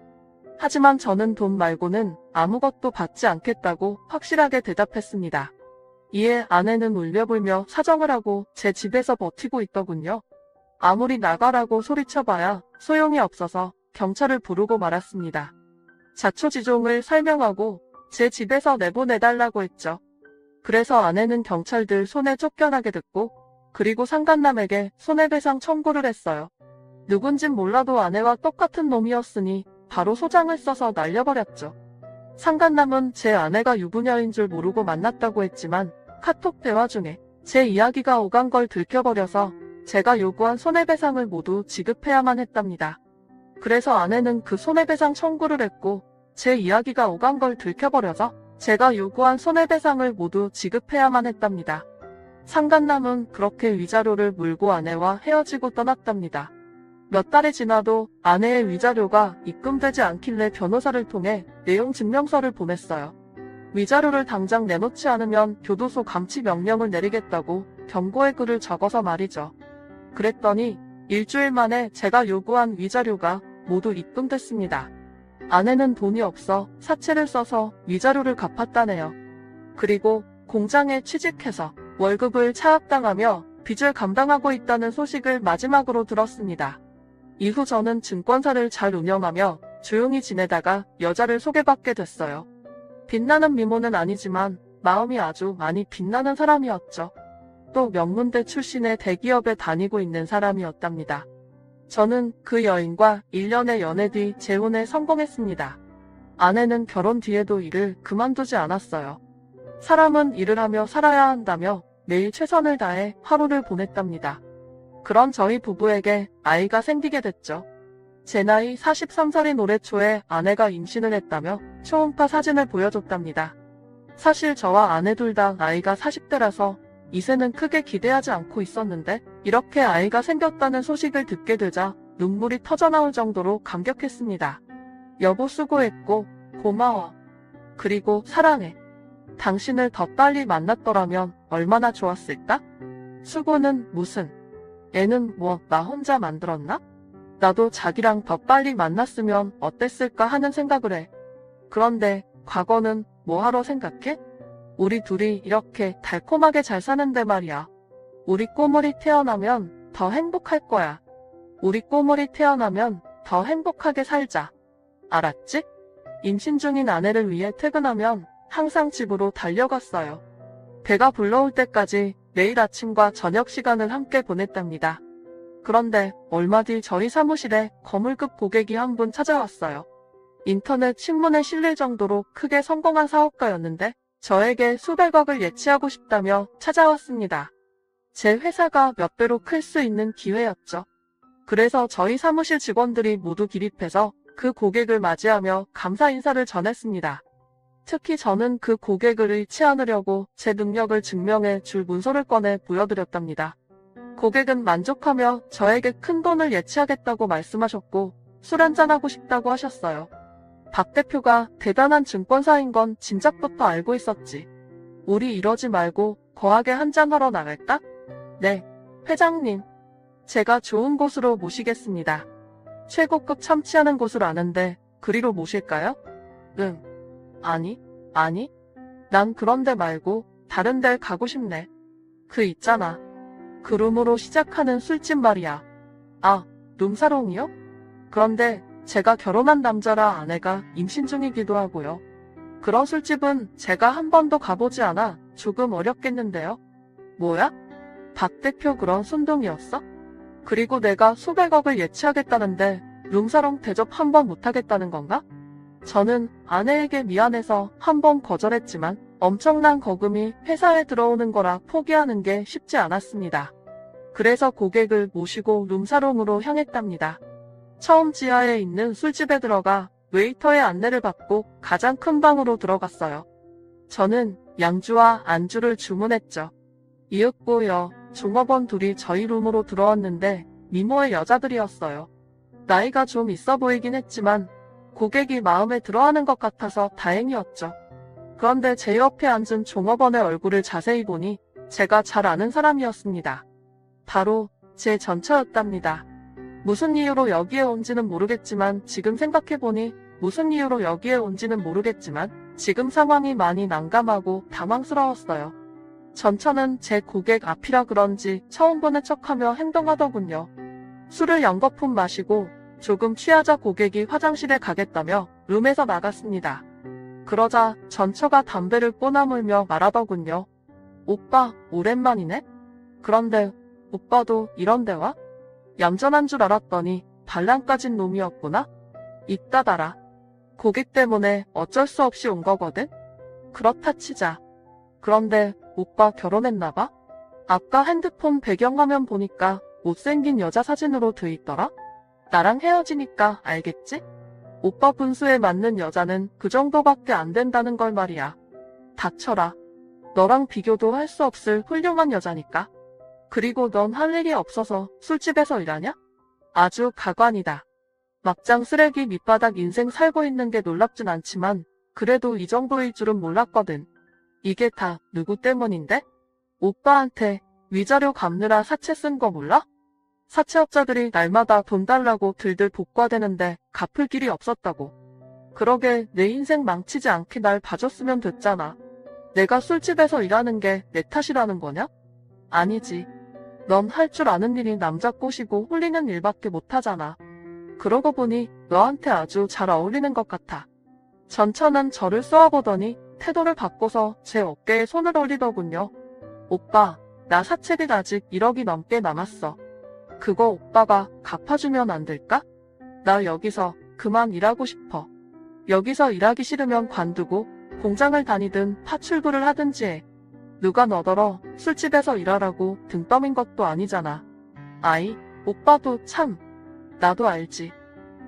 하지만 저는 돈 말고는 아무것도 받지 않겠다고 확실하게 대답했습니다. 이에 아내는 울며불며 사정을 하고 제 집에서 버티고 있더군요. 아무리 나가라고 소리쳐봐야 소용이 없어서 경찰을 부르고 말았습니다. 자초지종을 설명하고 제 집에서 내보내달라고 했죠. 그래서 아내는 경찰들 손에 쫓겨나게 됐고 그리고 상간남에게 손해배상 청구를 했어요. 누군진 몰라도 아내와 똑같은 놈이었으니 바로 소장을 써서 날려버렸죠. 상간남은 제 아내가 유부녀인 줄 모르고 만났다고 했지만 카톡 대화 중에 제 이야기가 오간 걸 들켜버려서 제가 요구한 손해배상을 모두 지급해야만 했답니다. 그래서 아내는 그 손해배상 청구를 했고 제 이야기가 오간 걸 들켜버려서 제가 요구한 손해배상을 모두 지급해야만 했답니다. 상간남은 그렇게 위자료를 물고 아내와 헤어지고 떠났답니다. 몇 달이 지나도 아내의 위자료가 입금되지 않길래 변호사를 통해 내용 증명서를 보냈어요. 위자료를 당장 내놓지 않으면 교도소 감치 명령을 내리겠다고 경고의 글을 적어서 말이죠. 그랬더니 일주일 만에 제가 요구한 위자료가 모두 입금됐습니다. 아내는 돈이 없어 사채를 써서 위자료를 갚았다네요. 그리고 공장에 취직해서 월급을 차압당하며 빚을 감당하고 있다는 소식을 마지막으로 들었습니다. 이후 저는 증권사를 잘 운영하며 조용히 지내다가 여자를 소개받게 됐어요. 빛나는 미모는 아니지만 마음이 아주 많이 빛나는 사람이었죠. 또 명문대 출신의 대기업에 다니고 있는 사람이었답니다. 저는 그 여인과 1년의 연애 뒤 재혼에 성공했습니다. 아내는 결혼 뒤에도 일을 그만두지 않았어요. 사람은 일을 하며 살아야 한다며 매일 최선을 다해 하루를 보냈답니다. 그런 저희 부부에게 아이가 생기게 됐죠. 제 나이 43살인 올해 초에 아내가 임신을 했다며 초음파 사진을 보여줬답니다. 사실 저와 아내 둘 다 나이가 40대라서 이세는 크게 기대하지 않고 있었는데 이렇게 아이가 생겼다는 소식을 듣게 되자 눈물이 터져나올 정도로 감격했습니다. 여보 수고했고 고마워. 그리고 사랑해. 당신을 더 빨리 만났더라면 얼마나 좋았을까? 수고는 무슨. 애는 뭐 나 혼자 만들었나? 나도 자기랑 더 빨리 만났으면 어땠을까 하는 생각을 해. 그런데 과거는 뭐하러 생각해? 우리 둘이 이렇게 달콤하게 잘 사는데 말이야. 우리 꼬물이 태어나면 더 행복할 거야. 우리 꼬물이 태어나면 더 행복하게 살자. 알았지? 임신 중인 아내를 위해 퇴근하면 항상 집으로 달려갔어요. 배가 불러올 때까지 매일 아침과 저녁 시간을 함께 보냈답니다. 그런데 얼마 뒤 저희 사무실에 거물급 고객이 한 분 찾아왔어요. 인터넷 신문에 실릴 정도로 크게 성공한 사업가였는데 저에게 수백억을 예치하고 싶다며 찾아왔습니다. 제 회사가 몇 배로 클 수 있는 기회였죠. 그래서 저희 사무실 직원들이 모두 기립해서 그 고객을 맞이하며 감사 인사를 전했습니다. 특히 저는 그 고객을 잃지 않으려고 제 능력을 증명해 줄 문서를 꺼내 보여드렸답니다. 고객은 만족하며 저에게 큰 돈을 예치하겠다고 말씀하셨고 술 한잔하고 싶다고 하셨어요. 박 대표가 대단한 증권사인 건 진작부터 알고 있었지. 우리 이러지 말고 거하게 한잔하러 나갈까? 네, 회장님. 제가 좋은 곳으로 모시겠습니다. 최고급 참치하는 곳을 아는데 그리로 모실까요? 응. 아니. 난 그런 데 말고 다른 데 가고 싶네. 그 있잖아. 그 룸으로 시작하는 술집 말이야. 아, 룸사롱이요? 그런데 제가 결혼한 남자라 아내가 임신 중이기도 하고요. 그런 술집은 제가 한 번도 가보지 않아 조금 어렵겠는데요. 뭐야? 박 대표 그런 순둥이였어? 그리고 내가 수백억을 예치하겠다는데 룸사롱 대접 한 번 못하겠다는 건가? 저는 아내에게 미안해서 한 번 거절했지만 엄청난 거금이 회사에 들어오는 거라 포기하는 게 쉽지 않았습니다. 그래서 고객을 모시고 룸사롱으로 향했답니다. 처음 지하에 있는 술집에 들어가 웨이터의 안내를 받고 가장 큰 방으로 들어갔어요. 저는 양주와 안주를 주문했죠. 이윽고요, 종업원 둘이 저희 룸으로 들어왔는데 미모의 여자들이었어요. 나이가 좀 있어 보이긴 했지만 고객이 마음에 들어하는 것 같아서 다행이었죠. 그런데 제 옆에 앉은 종업원의 얼굴을 자세히 보니 제가 잘 아는 사람이었습니다. 바로 제 전처였답니다. 무슨 이유로 여기에 온지는 모르겠지만 지금 생각해보니 지금 상황이 많이 난감하고 당황스러웠어요. 전처는 제 고객 앞이라 그런지 처음 보는 척하며 행동하더군요. 술을 연거품 마시고 조금 취하자 고객이 화장실에 가겠다며 룸에서 나갔습니다. 그러자 전처가 담배를 꼬나물며 말하더군요. 오빠, 오랜만이네? 그런데 오빠도 이런 데 와? 얌전한 줄 알았더니 발랑 까진 놈이었구나? 이따 달아. 고객 때문에 어쩔 수 없이 온 거거든? 그렇다 치자. 그런데 오빠 결혼했나봐? 아까 핸드폰 배경화면 보니까 못생긴 여자 사진으로 돼 있더라? 나랑 헤어지니까 알겠지? 오빠 분수에 맞는 여자는 그 정도밖에 안 된다는 걸 말이야. 닥쳐라. 너랑 비교도 할 수 없을 훌륭한 여자니까. 그리고 넌 할 일이 없어서 술집에서 일하냐? 아주 가관이다. 막장 쓰레기 밑바닥 인생 살고 있는 게 놀랍진 않지만 그래도 이 정도일 줄은 몰랐거든. 이게 다 누구 때문인데? 오빠한테 위자료 갚느라 사채 쓴 거 몰라? 사채업자들이 날마다 돈 달라고 들들 복과되는데 갚을 길이 없었다고. 그러게 내 인생 망치지 않게 날 봐줬으면 됐잖아. 내가 술집에서 일하는 게 내 탓이라는 거냐? 아니지. 넌 할 줄 아는 일이 남자 꼬시고 홀리는 일밖에 못하잖아. 그러고 보니 너한테 아주 잘 어울리는 것 같아. 전처는 저를 쏘아보더니 태도를 바꿔서 제 어깨에 손을 올리더군요. 오빠, 나 사채빚 아직 1억이 넘게 남았어. 그거 오빠가 갚아주면 안 될까? 나 여기서 그만 일하고 싶어. 여기서 일하기 싫으면 관두고 공장을 다니든 파출부를 하든지 해. 누가 너더러 술집에서 일하라고 등 떠민 것도 아니잖아. 아이, 오빠도 참. 나도 알지.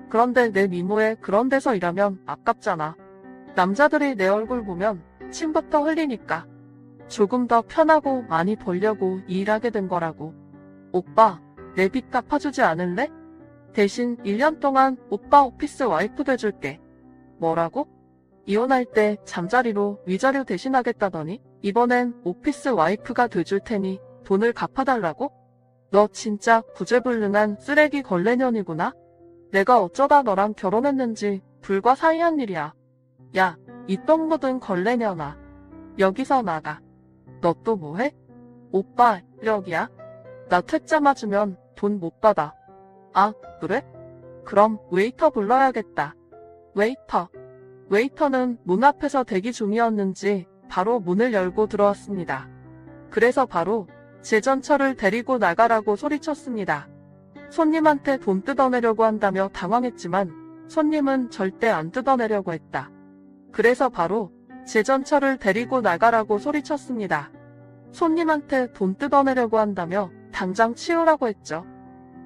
그런데 내 미모에 그런 데서 일하면 아깝잖아. 남자들이 내 얼굴 보면 침부터 흘리니까 조금 더 편하고 많이 벌려고 일하게 된 거라고. 오빠, 내 빚 갚아주지 않을래? 대신 1년 동안 오빠 오피스 와이프 돼줄게. 뭐라고? 이혼할 때 잠자리로 위자료 대신하겠다더니 이번엔 오피스 와이프가 돼줄 테니 돈을 갚아달라고? 너 진짜 구제불능한 쓰레기 걸레년이구나? 내가 어쩌다 너랑 결혼했는지 불과 사이한 일이야. 야, 이 똥 묻은 걸레년아. 여기서 나가. 너 또 뭐해? 오빠, 여기야. 나 퇴짜 맞으면 돈 못 받아. 아, 그래? 그럼 웨이터 불러야겠다. 웨이터. 웨이터는 문 앞에서 대기 중이었는지 바로 문을 열고 들어왔습니다. 그래서 바로 제 전처를 데리고 나가라고 소리쳤습니다. 손님한테 돈 뜯어내려고 한다며 당황했지만 손님은 절대 안 뜯어내려고 했다. 그래서 바로 제 전처를 데리고 나가라고 소리쳤습니다. 손님한테 돈 뜯어내려고 한다며 당장 치우라고 했죠.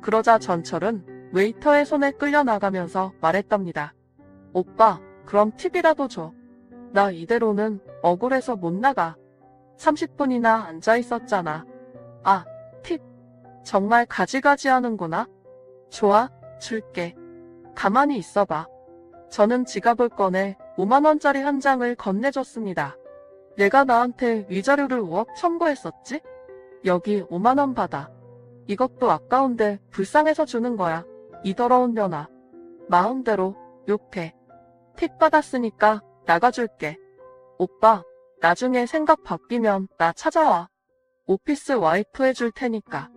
그러자 전철은 웨이터의 손에 끌려나가면서 말했답니다. 오빠, 그럼 팁이라도 줘. 나 이대로는 억울해서 못 나가. 30분이나 앉아 있었잖아. 아, 팁. 정말 가지가지 하는구나. 좋아, 줄게. 가만히 있어봐. 저는 지갑을 꺼내 5만원짜리 한 장을 건네줬습니다. 내가 나한테 위자료를 5억 청구했었지? 여기 5만원 받아. 이것도 아까운데 불쌍해서 주는 거야. 이 더러운 년아. 마음대로 욕해. 팁 받았으니까 나가줄게. 오빠, 나중에 생각 바뀌면 나 찾아와. 오피스 와이프 해줄 테니까.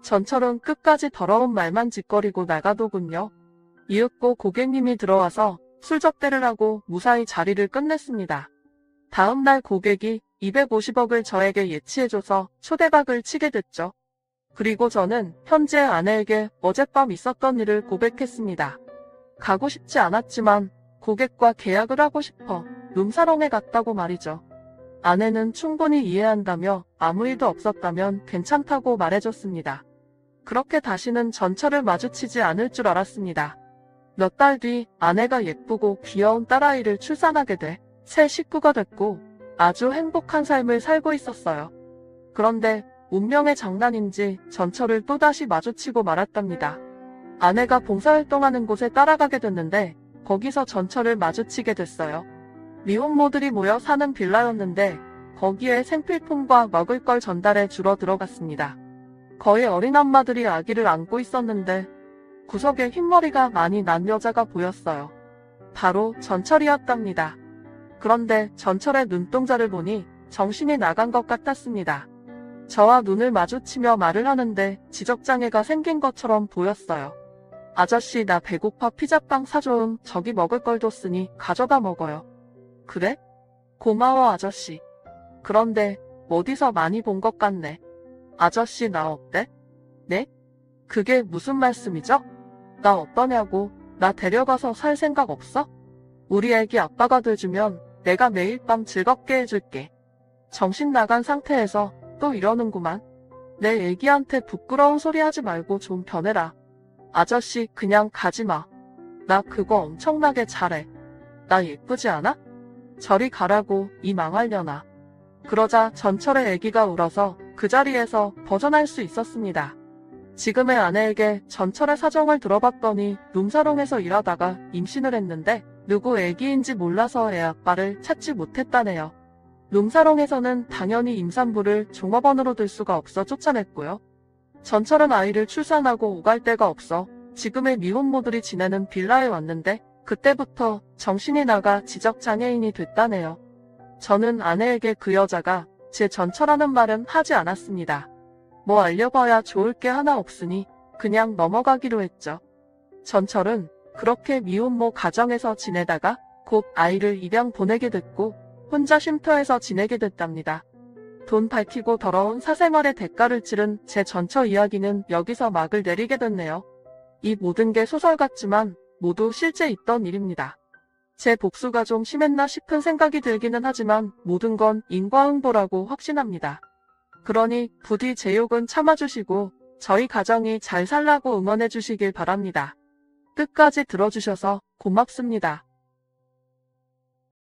전철은 끝까지 더러운 말만 짓거리고 나가더군요. 이윽고 고객님이 들어와서 술접대를 하고 무사히 자리를 끝냈습니다. 다음날 고객이 250억을 저에게 예치해줘서 초대박을 치게 됐죠. 그리고 저는 현재 아내에게 어젯밤 있었던 일을 고백했습니다. 가고 싶지 않았지만 고객과 계약을 하고 싶어 룸사롱에 갔다고 말이죠. 아내는 충분히 이해한다며 아무 일도 없었다면 괜찮다고 말해줬습니다. 그렇게 다시는 전철을 마주치지 않을 줄 알았습니다. 몇 달 뒤 아내가 예쁘고 귀여운 딸아이를 출산하게 돼 새 식구가 됐고 아주 행복한 삶을 살고 있었어요. 그런데 운명의 장난인지 전철을 또다시 마주치고 말았답니다. 아내가 봉사활동하는 곳에 따라가게 됐는데 거기서 전철을 마주치게 됐어요. 미혼모들이 모여 사는 빌라였는데 거기에 생필품과 먹을 걸 전달해 주러 들어갔습니다. 거의 어린 엄마들이 아기를 안고 있었는데 구석에 흰머리가 많이 난 여자가 보였어요. 바로 전철이었답니다. 그런데 전철의 눈동자를 보니 정신이 나간 것 같았습니다. 저와 눈을 마주치며 말을 하는데 지적장애가 생긴 것처럼 보였어요. 아저씨, 나 배고파. 피자빵 사줘음. 저기 먹을 걸 뒀으니 가져다 먹어요. 그래? 고마워 아저씨. 그런데 어디서 많이 본 것 같네. 아저씨, 나 어때? 네? 그게 무슨 말씀이죠? 나 어떠냐고. 나 데려가서 살 생각 없어? 우리 애기 아빠가 돼주면 내가 매일 밤 즐겁게 해줄게. 정신 나간 상태에서 또 이러는구만. 내 애기한테 부끄러운 소리 하지 말고 좀 변해라. 아저씨, 그냥 가지마. 나 그거 엄청나게 잘해. 나 예쁘지 않아? 저리 가라고, 이 망할려나. 그러자 전철의 애기가 울어서 그 자리에서 벗어날 수 있었습니다. 지금의 아내에게 전철의 사정을 들어봤더니 룸사롱에서 일하다가 임신을 했는데 누구 애기인지 몰라서 애 아빠를 찾지 못했다네요. 룸사롱에서는 당연히 임산부를 종업원으로 들 수가 없어 쫓아냈고요. 전철은 아이를 출산하고 오갈 데가 없어 지금의 미혼모들이 지내는 빌라에 왔는데 그때부터 정신이 나가 지적장애인이 됐다네요. 저는 아내에게 그 여자가 제 전처라는 말은 하지 않았습니다. 뭐 알려봐야 좋을 게 하나 없으니 그냥 넘어가기로 했죠. 전철은 그렇게 미혼모 가정에서 지내다가 곧 아이를 입양 보내게 됐고 혼자 쉼터에서 지내게 됐답니다. 돈 밝히고 더러운 사생활의 대가를 치른 제 전처 이야기는 여기서 막을 내리게 됐네요. 이 모든 게 소설 같지만 모두 실제 있던 일입니다. 제 복수가 좀 심했나 싶은 생각이 들기는 하지만 모든 건 인과응보라고 확신합니다. 그러니 부디 제 욕은 참아주시고 저희 가정이 잘 살라고 응원해 주시길 바랍니다. 끝까지 들어주셔서 고맙습니다.